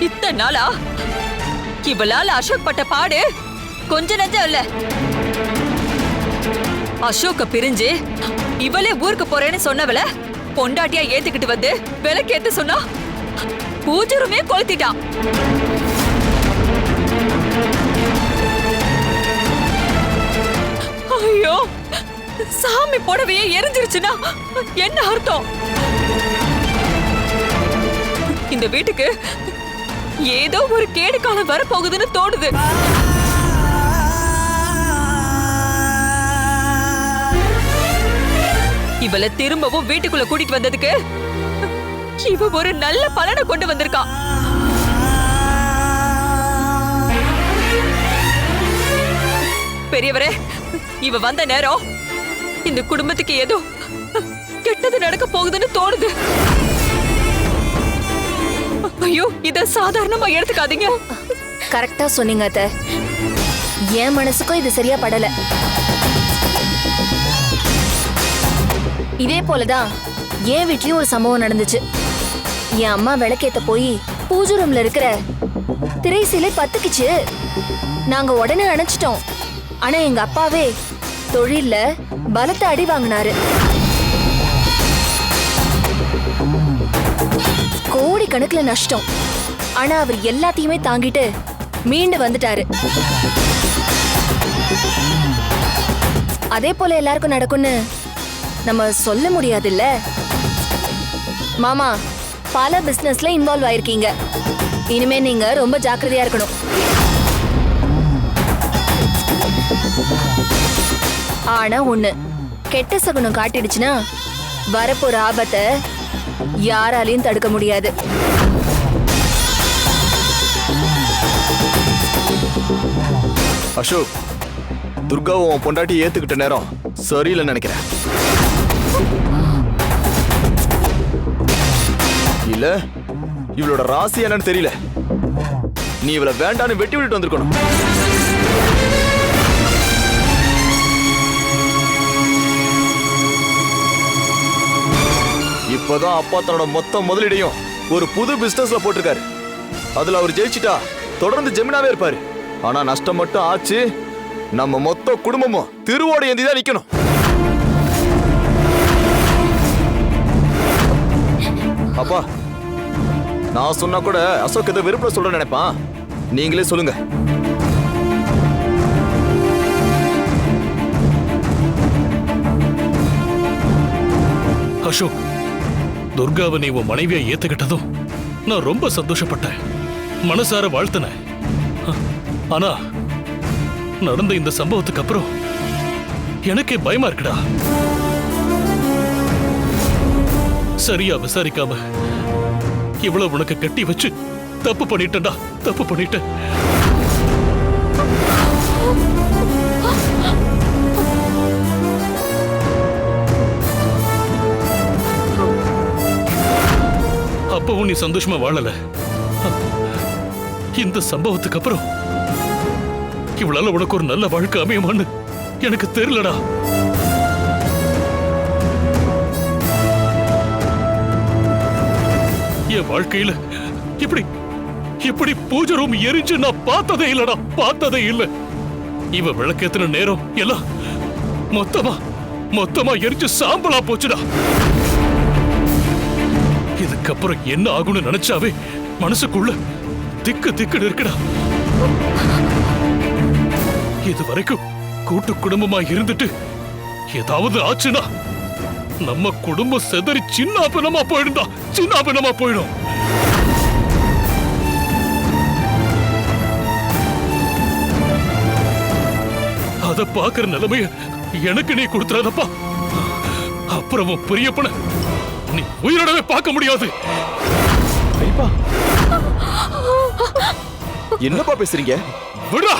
இத்தனை நாளா இவளால அசோக் பட்ட பாடு கொஞ்ச நெஞ்சம் இல்ல. அசோக்க பிரிஞ்சு இவளே ஊருக்கு போறேன்னு சொன்னவள பொண்டாட்டியா ஏத்துக்கிட்டு வந்து விளக்கேத்து சொன்னா பூஜை ரூமே கொளுத்திட்டான். ஐயோ, சாமி புடவையே எரிஞ்சிருச்சுன்னா என்ன அர்த்தம்? இந்த வீட்டுக்கு ஏதோ ஒரு கேடு காலம் வரப்போகுதுன்னு தோணுது. இவளை திரும்பவும் வீட்டுக்குள்ள கூட்டிட்டு வந்ததுக்கு இவ ஒரு நல்ல பலனை கொண்டு வந்திருக்கா. பெரியவரே, இவ வந்த நேரம் இந்த குடும்பத்துக்கு ஏதோ கெட்டது நடக்க போகுதுன்னு தோணுது. ஐயோ, இத சாதாரணமா எடுத்துக்காதீங்க. கரெக்டா சொன்னீங்க அத்தை. என் மனசுக்கும் இது சரியா படல. இதே போலதான் என் வீட்லயும் ஒரு சம்பவம் நடந்துச்சு. என் அம்மா விளக்கேத்த போய் பூஜை ரூம்ல இருக்கிற திரை சிலை பத்துக்குச்சு. நாங்க உடனே அணைச்சிட்டோம். ஆனா எங்க அப்பாவே தொழில்ல பலத்த அடி வாங்கினாரு. கோடி கணக்குல நஷ்டம். ஆனா அவர் எல்லாத்தையுமே தாங்கிட்டு மீண்டு வந்துட்டாரு. அதே போல எல்லாருக்கும் நடக்கும்னு நம்ம சொல்ல முடியாதுல்ல. மாமா, பல பிசினஸ்ல இன்வால்வ் ஆயிருக்கீங்க. இனிமே நீங்க ரொம்ப ஜாக்கிரதையா இருக்கணும். ஆனா ஒண்ணு, கெட்ட சகுனம் காட்டிடுச்சுன்னா வரப்போற ஆபத்தை யாராலையும் தடுக்க முடியாது. அசோக், துர்காவும் பொண்டாட்டி ஏத்துக்கிட்ட நேரம் சரியில்லைன்னு நினைக்கிறேன். இல்ல இவளோட ராசி என்னன்னு தெரியல. நீ இவளை வேண்டான்னு வெட்டி விட்டுட்டு வந்திருக்கணும். இப்பதான் அப்பா தன்னோட மொத்த முதலீடையும் ஒரு புது பிசினஸ்ல போட்டிருக்காரு. அதுல அவர் ஜெயிச்சிட்டா தொடர்ந்து ஜெமினாவே இருப்பாரு. ஆனா நஷ்டம் மட்டும் ஆச்சு, நம்ம மொத்த குடும்பமும் திருவோட ஏந்திதான் நிக்கணும். அப்பா, நான் சொன்னா கூட அசோக் ஏதோ வெறுப்புல சொல்றேன்னு நினைப்பான். நீங்களே சொல்லுங்க. அசோக், துர்காவை நீ உன் மனைவியா ஏத்துக்கிட்டதும் நான் ரொம்ப சந்தோஷப்பட்டேன், மனசார வாழ்த்தினேன். ஆனா நடந்த இந்த சம்பவத்துக்கு அப்புறம் எனக்கே பயமா இருக்குடா. சரியா விசாரிக்காம இவ்வளவு உனக்கு கட்டி வச்சு தப்பு பண்ணிட்டேன்டா, தப்பு பண்ணிட்டேன். அப்பவும் நீ சந்தோஷமா வாழல. இந்த சம்பவத்துக்கு அப்புறம் இவளால உனக்கு ஒரு நல்ல வாழ்க்கை அமையுமான்னு எனக்கு தெரியலடா. என் வாழ்க்கையில இப்படி இப்படி பூஜை ரூம் எரிஞ்சு நான் பார்த்ததே இல்லடா, பார்த்ததே இல்ல. இவ விளக்கேத்தின நேரம் எல்லாம் மொத்தமா எரிஞ்சு சாம்பலா போச்சுடா. இதுக்கப்புறம் என்ன ஆகும்னு நினைச்சாவே மனசுக்குள்ள திக்கு இருக்குடா. இது வரைக்கும் கூட்டு குடும்பமா இருந்துட்டு ஏதாவது ஆச்சுன்னா நம்ம குடும்பம் செதறி சின்ன பின்னமா போயிடும். அத பாக்குற நிலைமைய எனக்கு நீ கொடுத்துறாதப்பா. அப்புறம் பிரியப்பன நீ உயிரோடவே பார்க்க முடியாது. என்னப்பா பேசுறீங்க? விடா.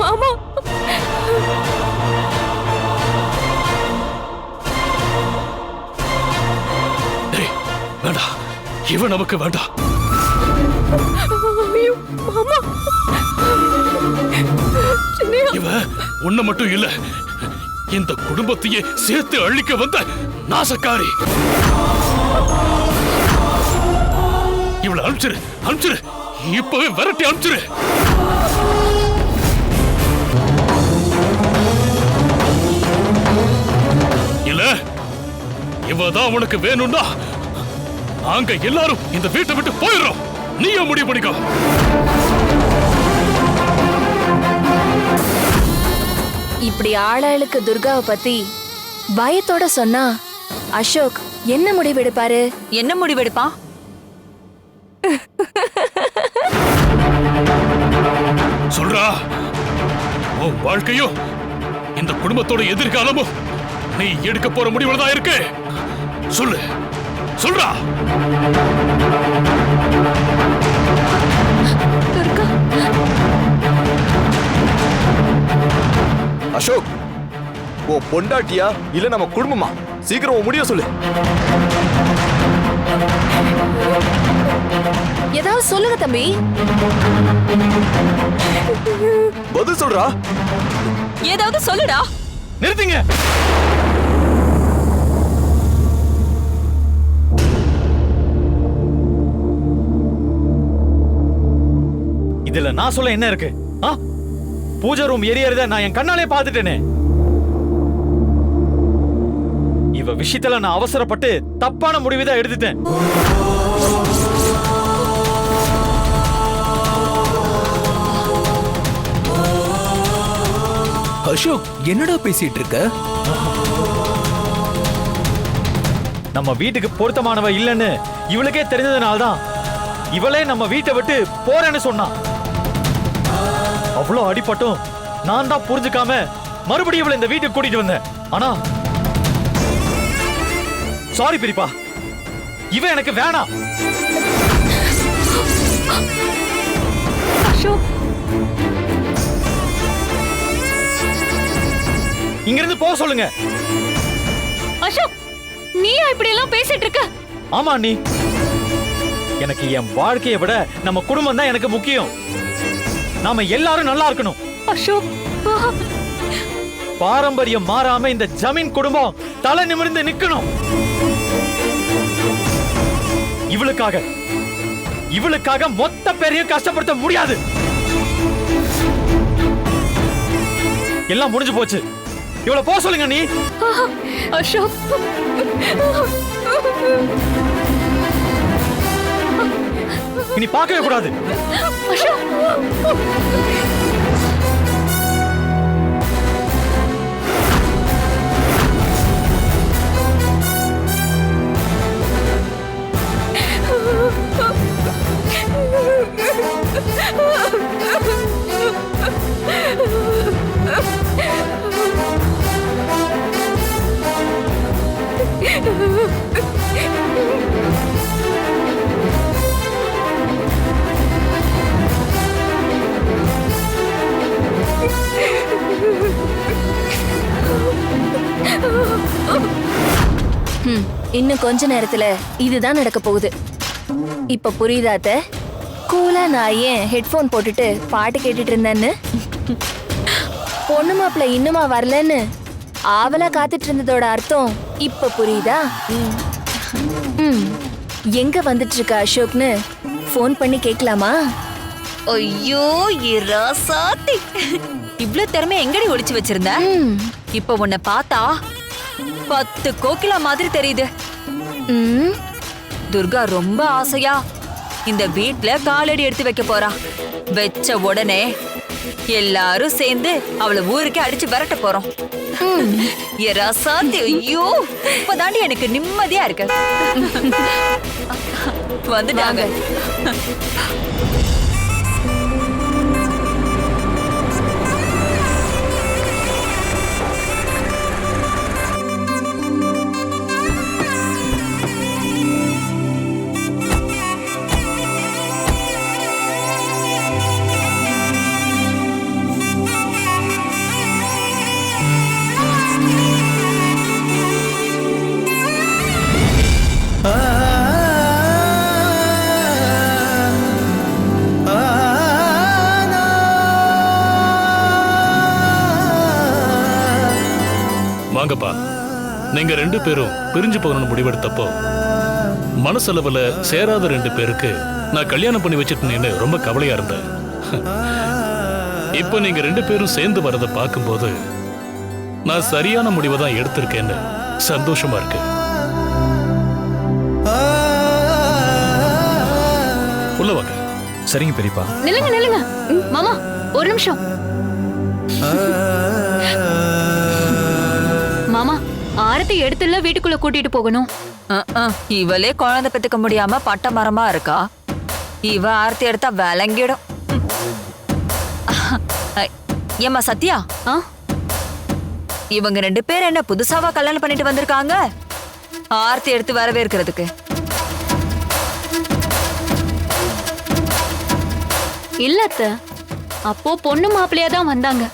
மாமா வேண்டாம், இவன் நமக்கு வேண்டாம். மாமா இவன் உன்னை மட்டும் இல்ல, இந்த குடும்பத்தையே சேர்த்து அழிக்க வந்த நாசக்காரி. இவளை அனுப்பிச்சிரு, இப்பவே விரட்டி அனுப்பிச்சிரு. இல்ல இவதான் உனக்கு வேணும்னா நாங்க எல்லாரும் இந்த வீட்டை விட்டு போயிடுறோம். நீயே முடிவு பண்ணிக்கோ. இப்படி ஆளாளுக்கு துர்காவை பத்தி பயத்தோட சொன்னா அசோக் என்ன முடிவெடுப்பாரு? என்ன முடிவெடுப்பான்? சொல்றா. உன் வாழ்க்கையும் இந்த குடும்பத்தோட எதிர்காலமும் நீ எடுக்க போற முடிவுல தான் இருக்கு. சொல்றா. அசோக், ஓ பொண்டாட்டியா இல்ல நம்ம குடும்பமா? சீக்கிரம் முடிய சொல்லு. ஏதாவது சொல்லுங்க தம்பி. பதில் சொல்றா. ஏதாவது சொல்லுடா. நிறுத்துங்க. இதுல நான் சொல்ல என்ன இருக்கு? பூஜை ரூம் எரியறத நான் என் கண்ணாலே பார்த்துட்டேனே. இவ விஷயத்துல நான் அவசரப்பட்டு தப்பான முடிவுதான் எடுத்துட்டேன். அசோக், என்னடா பேசிட்டு இருக்க? நம்ம வீட்டுக்கு பொருத்தமானவ இல்லைன்னு இவளுக்கே தெரிஞ்சதுனால்தான் இவளே நம்ம வீட்டை விட்டு போறேன்னு சொன்னான். அவ்வளோ அடிபட்டும் நான் தான் புரிஞ்சுக்காம மறுபடியும் இவளை இந்த வீட்டுக்கு கூட்டிட்டு வந்தேன். ஆனா சாரி பெரியப்பா, இவன் எனக்கு வேணாம். இங்க இருந்து போக சொல்லுங்க. அசோக், நீயா இப்படி எல்லாம் பேசிட்டு இருக்க? ஆமா நீ, எனக்கு என் வாழ்க்கையை விட நம்ம குடும்பம் தான் எனக்கு முக்கியம். நாம எல்லாரும் நல்லா இருக்கணும். அசோக், பாரம்பரியம் மாறாம இந்த ஜமீன் குடும்பம் தலை நிமிர்ந்து நிக்கணும். இவளுக்காக மொத்த பேரையும் கஷ்டப்படுத்த முடியாது. எல்லாம் முடிஞ்சு போச்சு. இவளை போக சொல்லுங்க. நீ அசோக், இனி பார்க்கவே கூடாது. அசோக், இன்னும் கொஞ்ச நேரத்துல இதுதான் நடக்க போகுது. இப்ப புரியுதாத்த? கூலா நான் ஏன் ஹெட்போன் போட்டுட்டு பாட்டு கேட்டுட்டு இருந்தேன்னு. பொண்ணு மாப்பிள்ள இன்னுமா வரலன்னு ஆவலா காத்துட்டு இருந்ததோட அர்த்தம் இப்ப புரியுதா? ம். எங்க வந்துட்டு இருக்க அசோக்னு ஃபோன் பண்ணி கேட்கலாமா? ஐயோ இராசாத்தி, இவ்ளோ திறமை எங்கடி ஒளிச்சு வச்சிருந்த? இப்ப உன்னை பார்த்தா 10 கோகிலா மாதிரி தெரியுது. துர்கா ரொம்ப ஆசையா இந்த வீட்ல காலடி எடுத்து வைக்க போறா. வெச்ச உடனே எல்லாரும் சேர்ந்து அவளை ஊருக்கே அடிச்சு விரட்ட போறோம். ரசாத்தி, ஐயோ இப்பதாண்டி எனக்கு நிம்மதியா இருக்கு. வந்துட்டாங்க. வாங்கப்பா, நீங்க 2 பேரும் பிரிஞ்சு போகணும்னு முடிவெடுத்தப்போ மனசளவுல சேராத 2 பேருக்கு நான் கல்யாணம் பண்ணி வச்சிருந்தேன்னு ரொம்ப கவலையா இருந்தேன். இப்போ நீங்க 2 பேரும் சேர்ந்து வரதை பார்க்கும்போது நான் சரியான முடிவை தான் எடுத்திருக்கேன்னு சந்தோஷமா இருக்கு. உள்ள வாங்க. சரிங்க பெரியப்பா. நில்லுங்க நில்லுங்க மாமா, ஒரு நிமிஷம். மாமா, ஆரத்தி எடுத்துல வீட்டுக்குள்ள கூட்டிட்டு போகணும். இவளே குழந்தை பெத்துக்க முடியாம பட்ட மரமா இருக்கா. இவ ஆரத்தி எடுத்தா விளங்கிடும். ஏமா சத்யா, இவங்க 2 பேர் என்ன புதுசாவா கல்யாணம் பண்ணிட்டு வந்திருக்காங்க ஆரத்தி எடுத்து வரவேற்கிறதுக்கு? இல்ல அத்த, அப்போ பொண்ணு மாப்பிள்ளையா தான் வந்தாங்க.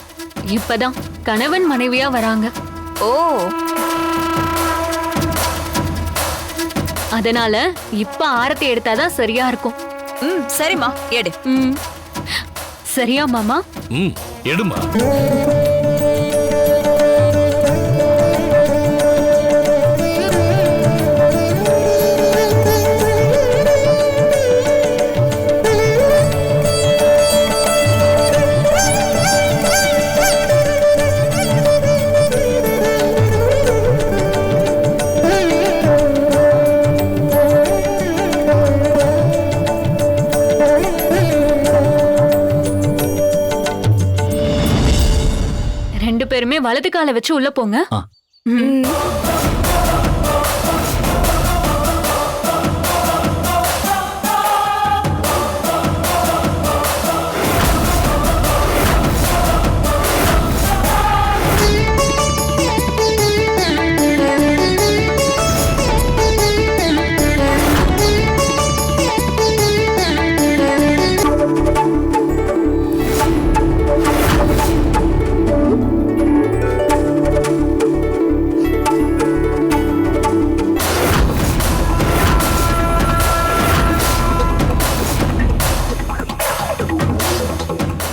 இப்பதான் கணவன் மனைவியா வராங்க. ஓ, அதனால இப்ப ஆரத்தி எடுத்தாதான் சரியா இருக்கும். சரிம்மா எடு. சரியா மாமா? எடுமா. பேருமே வலது காலை வச்சு உள்ள போங்க.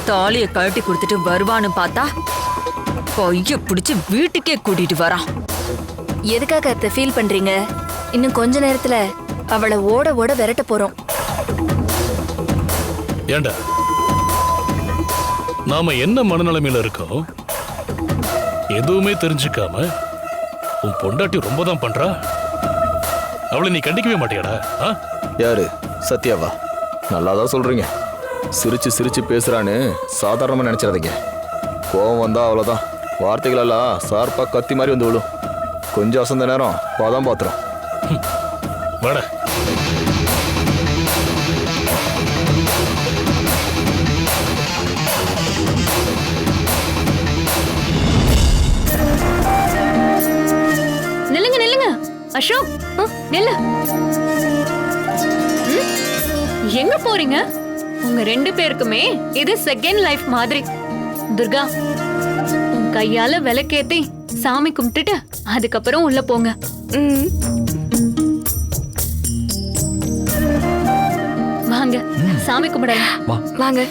தாலிய கழட்டி கொடுத்துட்டு வருவான்னு பார்த்தா கைய பிடிச்சு வீட்டுக்கே கூட்டிட்டு வரான். எதுக்காக அத்தை ஃபீல் பண்றீங்க? இன்னும் கொஞ்ச நேரத்துல அவளை ஓட ஓட விரட்ட போறோம். ஏண்டா, நாம என்ன மனநிலைமையில இருக்கோம் எதுவுமே தெரிஞ்சுக்காம உன் பொண்டாட்டி ரொம்ப தான் பண்றா. அவளை நீ கண்டிக்கவே மாட்டியாடா? யாரு? சத்யாவா? நல்லாதான் சொல்றீங்க. சிரிச்சு சிரிச்சு பேசுறான்னு சாதாரணமா நினைச்சிடாதீங்க. கோவம் வந்தா அவ்வளவுதான், வார்த்தைகள் எல்லாம் சார்பா கத்தி மாதிரி வந்து விழும். கொஞ்சம் அசந்த நேரம் பாதாம் பாத்திரம். வாடா. நில்லுங்க நில்லுங்க அசோக், நில்லு. எங்க போறீங்க? உங்க 2 பேருக்குமே இது செகண்ட் லைஃப் மாதிரி. துர்கா, உன் கையால விளக்கேத்தி சாமி கும்பிட்டுட்டு அதுக்கப்புறம் உள்ள போங்க. வாங்க சாமி கும்பிடலாம். வாங்க.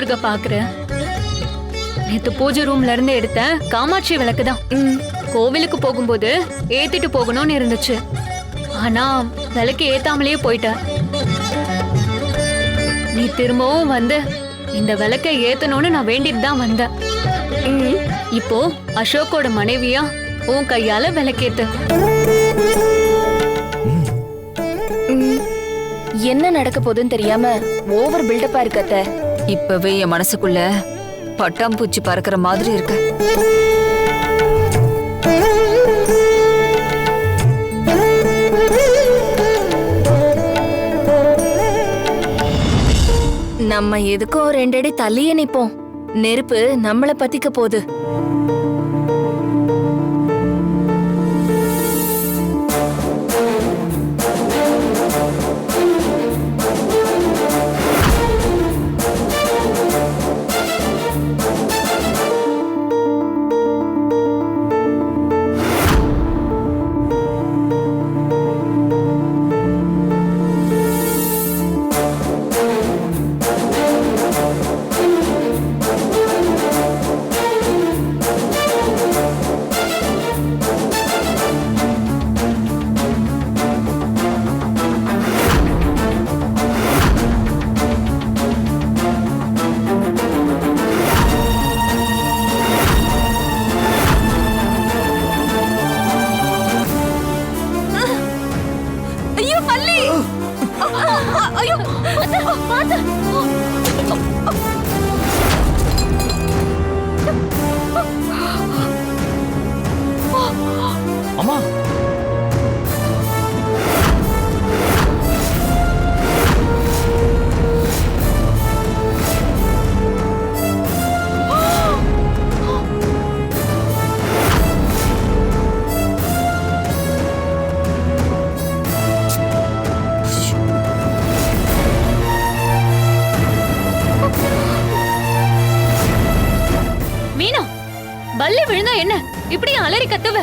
துர்கா பாக்குற? நேத்து பூஜை ரூம்ல இருந்து எடுத்த காமாட்சி விளக்கு தான். கோவிலுக்கு போகும்போது ஏத்திட்டு போகணும்னு இருந்துச்சு. ஆனா விளக்கு ஏத்தாமலேயே போயிட்ட. நீ திரும்பவும் வந்து இந்த விளக்கை ஏத்தணும்னு நான் வேண்டிட்டு தான் வந்தேன். இப்போ அசோக்கோட மனைவியா உன் கையால விளக்கேத்து. என்ன நடக்க போகுதுன்னு தெரியாம ஓவர் பில்டப்பா இருக்கத்த. இப்பவே என் மனசுக்குள்ள பட்டாம்பூச்சி பறக்கிற மாதிரி இருக்கு. நம்ம எதுக்கும் 2 அடி தள்ளியே நிப்போம். நெருப்பு நம்மள பத்திக்க போகுது. அம்மா மீனா, பல்லி விழுந்தா என்ன இப்படி அலறி கத்துவ?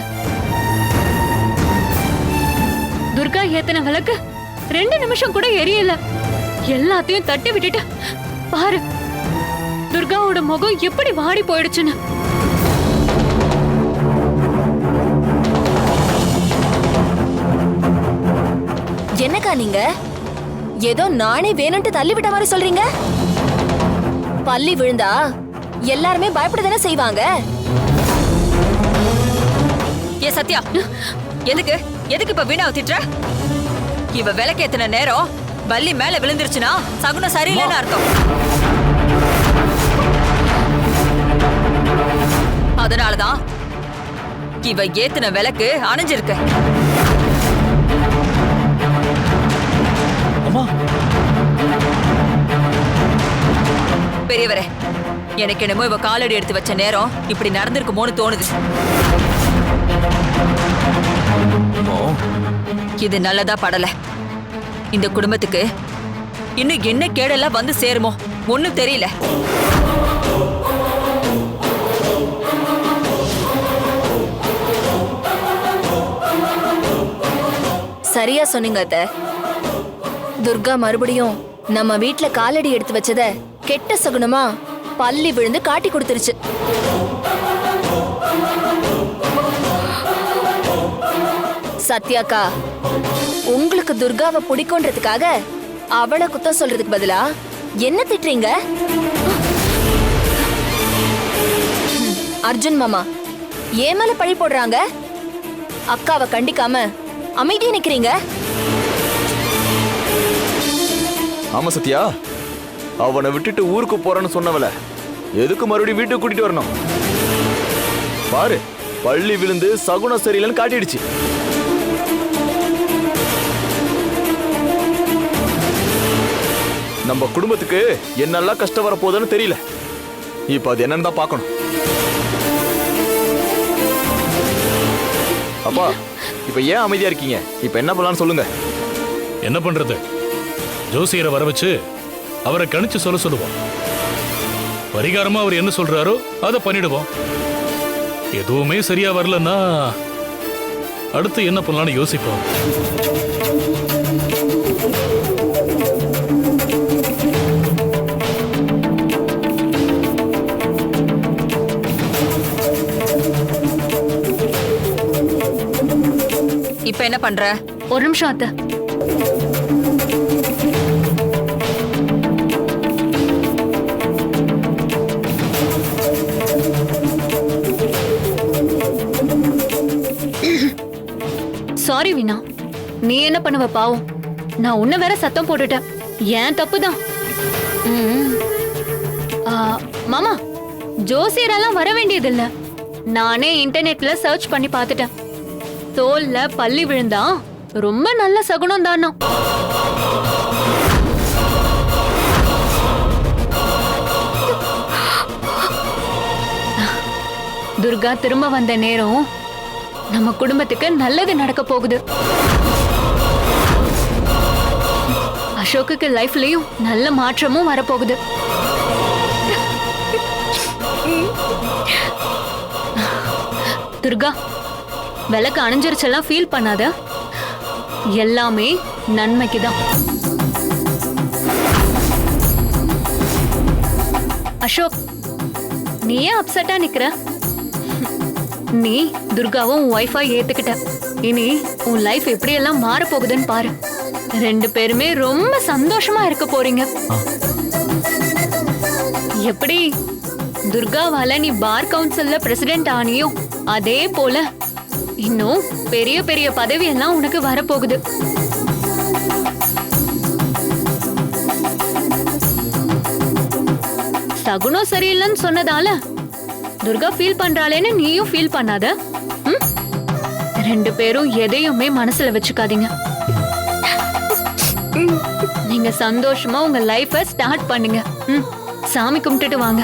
துர்கா ஏத்தன விளக்கு 2 நிமிஷம் கூட எரியல. எல்லாத்தையும் தட்டி விட்டுட்டு பாரு துர்காவோட முகம் எப்படி வாடி போயிடுச்சுன்னு. என்னக்கா நீங்க ஏதோ நானே வேணும்ட்டு தள்ளி விட்ட மாதிரி சொல்றீங்க? பல்லி விழுந்தா எல்லாருமே பயப்படதானே செய்வாங்க. ஏ சத்யா, எதுக்கு இப்ப வீணாவை திட்டுற? இவ விளக்கேத்தின நேரம் பல்லி மேல விழுந்துருச்சுன்னா சகுனம் சரியில்லைன்னு அர்த்தம். அதனாலதான் இவ ஏத்தின விளக்கு அணைஞ்சிருக்கு. பெரியவரே, எனக்கு என்னமோ இவ காலடி எடுத்து வச்ச நேரம் இப்படி நடந்திருக்குமோன்னு தோணுது. இது நல்லதா படல. இந்த குடும்பத்துக்கு இன்னும் என்ன கேடெல்லாம் வந்து சேருமோ ஒண்ணும் தெரியல. சரியா சொன்னீங்க அத்தை. துர்கா மறுபடியும் நம்ம வீட்ல காலடி எடுத்து வச்சத கெட்ட சகுனமா பல்லி விழுந்து காட்டி கொடுத்துருச்சு. சத்யாக்கா, உங்களுக்கு துர்காவை பிடிக்கும்ன்றதுக்காக அவளை குத்தம் சொல்றதுக்கு பதிலா என்ன திட்டுறீங்க? அர்ஜுன் மாமா ஏன் மேல பழி போடுறாங்க? அக்காவை கண்டிக்காம அமைதியா நிக்கிறீங்க. ஆமா சத்யா, அவனை விட்டுட்டு ஊருக்கு போறேன்னு சொன்னவள எதுக்கு மறுபடியும் வீட்டுக்கு கூட்டிட்டு வரணும்? பாரு, பள்ளி விழுந்து சகுனம் சரியில்லைன்னு காட்டிடுச்சு. நம்ம குடும்பத்துக்கு என்னெல்லாம் கஷ்டம் வர போகுதுன்னு தெரியல. இப்ப அது என்னன்னு தான் பார்க்கணும். அப்பா, இப்ப ஏன் அமைதியா இருக்கீங்க? இப்ப என்ன பண்ணலாம்னு சொல்லுங்க. என்ன பண்றது? ஜோசியரை வர வச்சு அவரை கணிச்சு சொல்லுவோம். பரிகாரமா அவர் என்ன சொல்றாரோ அதை பண்ணிடுவோம். எதுவுமே சரியா வரலன்னா அடுத்து என்ன பண்ணலாம்னு யோசிப்போம். இப்ப என்ன பண்ற? ஒரு நிமிஷம் அத்தை. சாரி வீணா, நீ என்ன பண்ணுவ பாவம். நான் உன்னை வேற சத்தம் போட்டுட்டேன். ஏன் தப்புதான். மாமா, ஜோசியரெல்லாம் வர வேண்டியதில்ல. நானே இன்டர்நெட்ல சர்ச் பண்ணி பார்த்துட்டேன். தோல்ல பள்ளி விழுந்தா ரொம்ப நல்ல சகுனம் தானா. துர்கா திரும்ப வந்த நேரம் நம்ம குடும்பத்துக்கு நல்லது நடக்க போகுது. அசோக்குக்கு லைஃப்லயும் நல்ல மாற்றமும் வரப்போகுது. துர்கா, விளக்கு அணைஞ்சிருச்செல்லாம் ஃபீல் பண்ணாத. எல்லாமே நன்மைக்குதான். அசோக், நீ ஏன் அப்செட்டா நிக்கிற? நீ துர்காவும் உன் ஒய்ஃபா ஏத்துக்கிட்ட. இனி உன் லைஃப் எப்படியெல்லாம் மாற போகுதுன்னு பாரு. 2 பேருமே ரொம்ப சந்தோஷமா இருக்க போறீங்க. எப்படி துர்காவால நீ பார் கவுன்சில்ல பிரசிடென்ட் ஆனியோ அதே போல இன்னும் பெரிய பெரிய பதவி எல்லாம் உனக்கு வரப்போகுது. சகுனம் சரியில்லைன்னு சொன்னதால துர்கா ஃபீல் பண்றாளேன்னு நீயும் ஃபீல் பண்ணாத. 2 பேரும் எதையுமே மனசுல வச்சுக்காதீங்க. நீங்க சந்தோஷமா உங்க லைஃப ஸ்டார்ட் பண்ணுங்க. சாமி கும்பிட்டுட்டு வாங்க.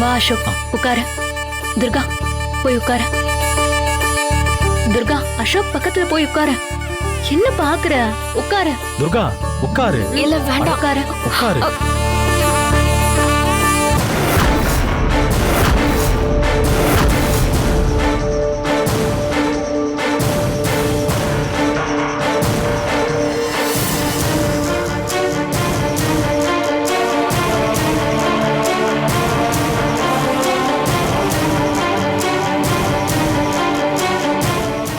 வா அசோக், உட்கார. துர்கா, போய் உட்கார. துர்கா, அசோக் பக்கத்துல போய் உட்கார. என்ன பாக்குற? உட்கார. துர்கா, உட்காரு. இல்ல வேண்டாம், உட்கார. உட்காரு.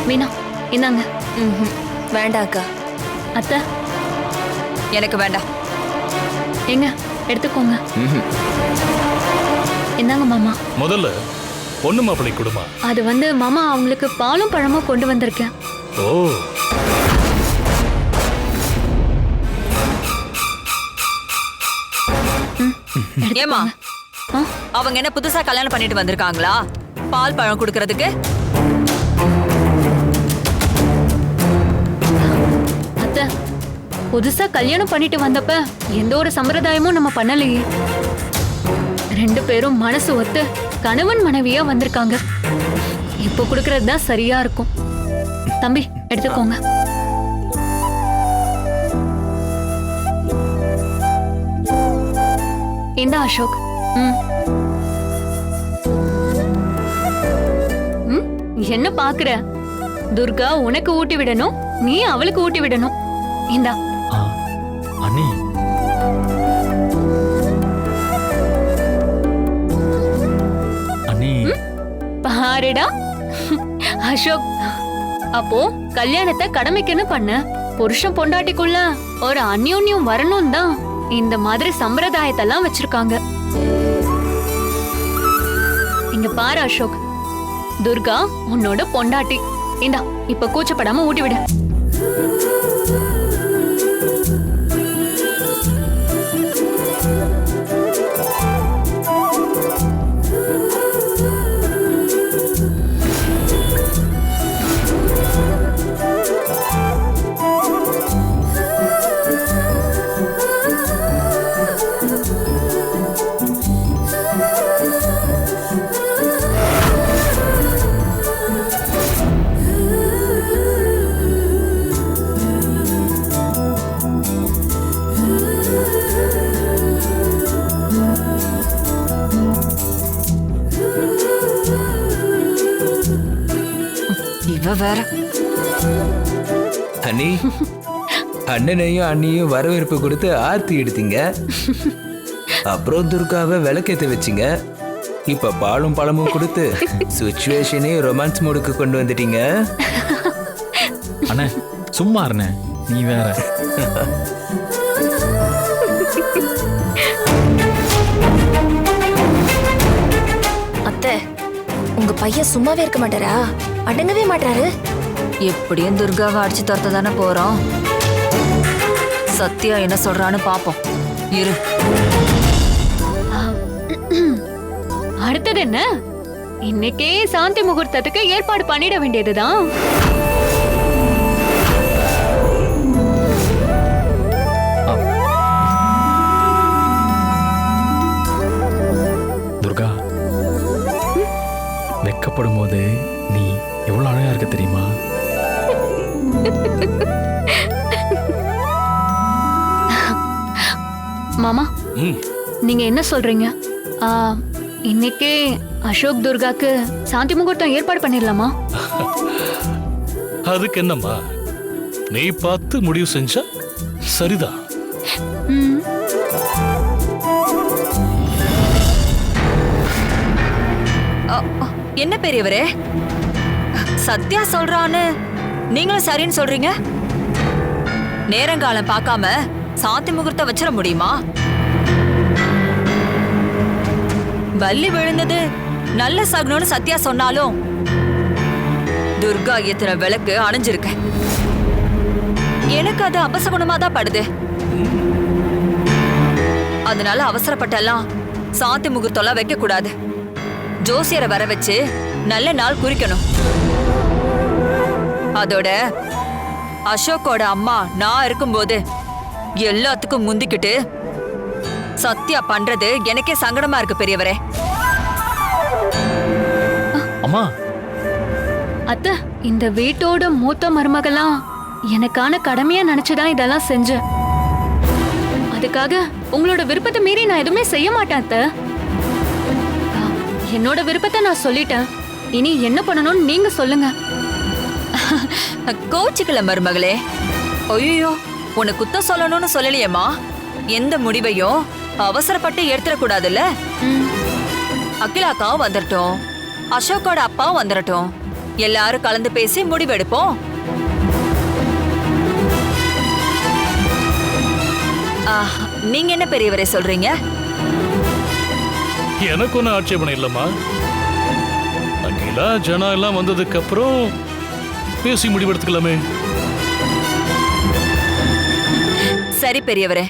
மீனா, இந்தாங்க. வேண்டாம் அக்கா. அத்தை, எனக்கு வேண்டாம். எங்க எடுத்துக்கோங்க. இந்தாங்க மாமா. முதல்ல பொண்ணு மாப்பிள்ளை கொடுமா. அது மாமா அவங்களுக்கு பாலும் பழமும் கொண்டு வந்திருக்கேன். ஓ, ஏமா அவங்க என்ன புதுசா கல்யாணம் பண்ணிட்டு வந்திருக்காங்களா பால் பழம் குடுக்கறதுக்கு? அத்தை, புதுசா கல்யாணம் பண்ணிட்டு வந்தப்ப எந்த ஒரு சம்பிரதாயமும் நம்ம பண்ணலையே. 2 பேரும் மனசு ஒத்து கணவன் மனைவியா வந்திருக்காங்க. இப்போ குடுக்கறது தான் சரியா இருக்கும். தம்பி, எடுத்துக்கோங்க. இந்த அசோக். என்ன பாக்குற? துர்கா உனக்கு ஊட்டி விடணும், நீ அவளுக்கு ஊட்டி விடணும். இந்தா. அண்ணி, அண்ணி பாருடா அசோக், அப்போ கல்யாணத்தை கடமைக்குன்னு பண்ண. புருஷன் பொண்டாட்டிக்குள்ள ஒரு அந்யோன்யம் வரணும் தான் இந்த மாதிரி சம்பிரதாயத்தெல்லாம் வச்சிருக்காங்க. இங்க பாரு அசோக், துர்கா உன்னோட பொண்டாட்டி. இந்தா, இப்ப கூச்சப்படாம ஊட்டி விடு. வேற. அண்ணி, அண்ணனையும் அண்ணியும் வரவேற்பு கொடுத்து ஆர்த்தி எடுத்தீங்க. அப்புறம் துர்காவை விளக்கேத்த வச்சிங்க. இப்ப பாலும் பழமும் கொடுத்து சுச்சுவேஷனே ரொமான்ஸ் மோடுக்கு கொண்டு வந்துட்டீங்க. அண்ணே சும்மா இருண்ணே, நீ வேற. அத்தை, உங்க பையன் சும்மாவே இருக்க மாட்டாரா? அடங்கவே மாட்டாரு. எப்படியும் துர்காவை அடிச்சு துரத்த தானே போறோம். சத்யா என்ன சொல்றான்னு பாப்போம். இரு. அடுத்தது என்ன? இன்னைக்கே சாந்தி முகூர்த்தத்துக்கு ஏற்பாடு பண்ணிட வேண்டியதுதான். துர்கா, வெக்கப்படும் போது நீ எவ்வளவு அழகா இருக்க தெரியுமா? மாமா, நீங்க என்ன சொல்றீங்க? இன்னைக்கே அசோக் துர்காக்கு சாந்தி முகூர்த்தம் ஏற்பாடு பண்ணிடலாமா? அதுக்கு என்னம்மா, நீ பார்த்து முடிவு செஞ்சா சரிதான். என்ன பெரியவரே, சத்யா சொல்றான்னு நீங்களும் சரின்னு சொல்றீங்க? நேரங்காலம் பார்க்காம சாந்தி முகூர்த்தம் வச்சிட முடியுமா? பல்லி விழுந்தது நல்ல சகுனம்னு சத்யா சொன்னாலும் துர்கா ஏத்துற விளக்கு அணைஞ்சிருக்க. எனக்கு அது அபசகுணமா தான் படுது. அதனால அவசரப்பட்டெல்லாம் சாந்தி முகூர்த்தம்லாம் வைக்க கூடாது. ஜோசியரை வர வச்சு நல்ல நாள் குறிக்கணும். அதோட அசோக்கோட அம்மா நான் இருக்கும்போது எல்லாத்துக்கும் முந்திக்கிட்டு சத்யா பண்றது எனக்கே சங்கடமா இருக்கு பெரியவரே. அம்மா, அத்தை, இந்த வீட்டோட மூத்த மருமகளா எனக்கான கடமையா நினைச்சுதான் இதெல்லாம் செஞ்சேன். அதுக்காக உங்களோட விருப்பத்தை மீறி நான் எதுவுமே செய்ய மாட்டேன் அத்தை. என்னோட விருப்பத்தை நான் சொல்லிட்டேன். இனி என்ன பண்ணணும்னு நீங்க சொல்லுங்க. கோச்சுக்கல மருமகளே. ஐயோ, உன்னை குத்தம் சொல்லணும்னு சொல்லலையேம்மா. எந்த முடிவையும் அவசரப்பட்டு எடுத்துடக்கூடாதுல்ல. அகிலாக்காவும் வந்துடட்டும், அசோக்கோட அப்பாவும் வந்துடட்டும். எல்லாரும் கலந்து பேசி முடிவெடுப்போம். நீங்க என்ன பெரியவரே சொல்றீங்க? எனக்கு ஒன்னும் ஆட்சேபனை இல்லம்மா. அகிலா ஜனா எல்லாம் வந்ததுக்கு அப்புறம் பேசி முடிவெடுத்துக்கலாமே. சரி பெரியவரே,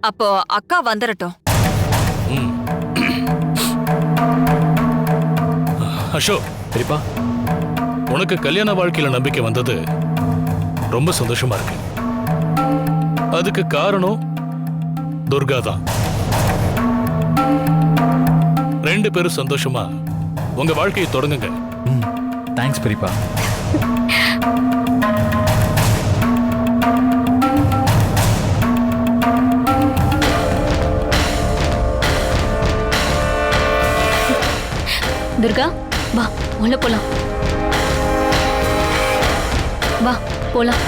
அப்போ அக்கா வந்துடட்டும். அசோக், பெரியப்பா, உனக்கு கல்யாண வாழ்க்கையில நம்பிக்கை வந்தது ரொம்ப சந்தோஷமா இருக்கு. அதுக்கு காரணம் துர்கா தான். ரெண்டு பேரும் சந்தோஷமா உங்க வாழ்க்கையை தொடங்குங்க. தேங்க்ஸ் பெரியப்பா. துர்கா, வா உள்ள போலாம். வா போலாம்.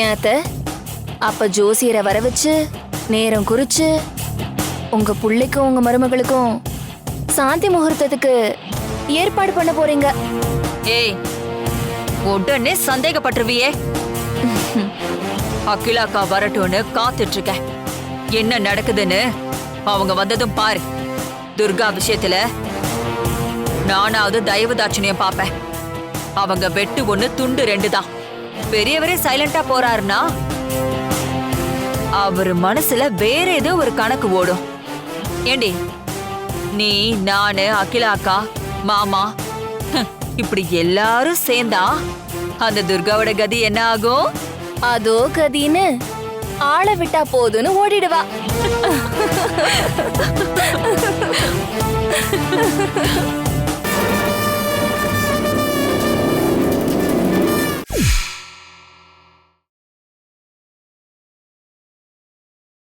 ஏன் அத்தை, அப்ப ஜோசியரை வர வச்சு நேரம் குறிச்சு உங்க புள்ளைக்கும் உங்க மருமகளுக்கும் சாந்தி முகூர்த்தத்துக்கு ஏற்பாடு பண்ண போறீங்க. ஏய், உடனே சந்தேகப்பட்டுருவியே. அகிலாக்கா வரட்டும்னு காத்துட்டு இருக்க. என்ன நடக்குதுன்னு அவங்க வந்ததும் பாரு. துர்கா விஷயத்துல நானாவது தயவு தாட்சணியம் பாப்பேன். அவங்க வெட்டு ஒண்ணு துண்டு ரெண்டு தான். பெரியவரே சைலண்டா போறாருன்னா அவரு மனசுல வேற ஏதோ ஒரு கணக்கு ஓடும். ஏண்டி, நீ, நானு, அகிலாக்கா, மாமா இப்படி எல்லாரும் சேர்ந்தா அந்த துர்காவோட கதி என்ன ஆகும்? அதோ கதின்னு ஆளை விட்டா போதுன்னு ஓடிடுவா.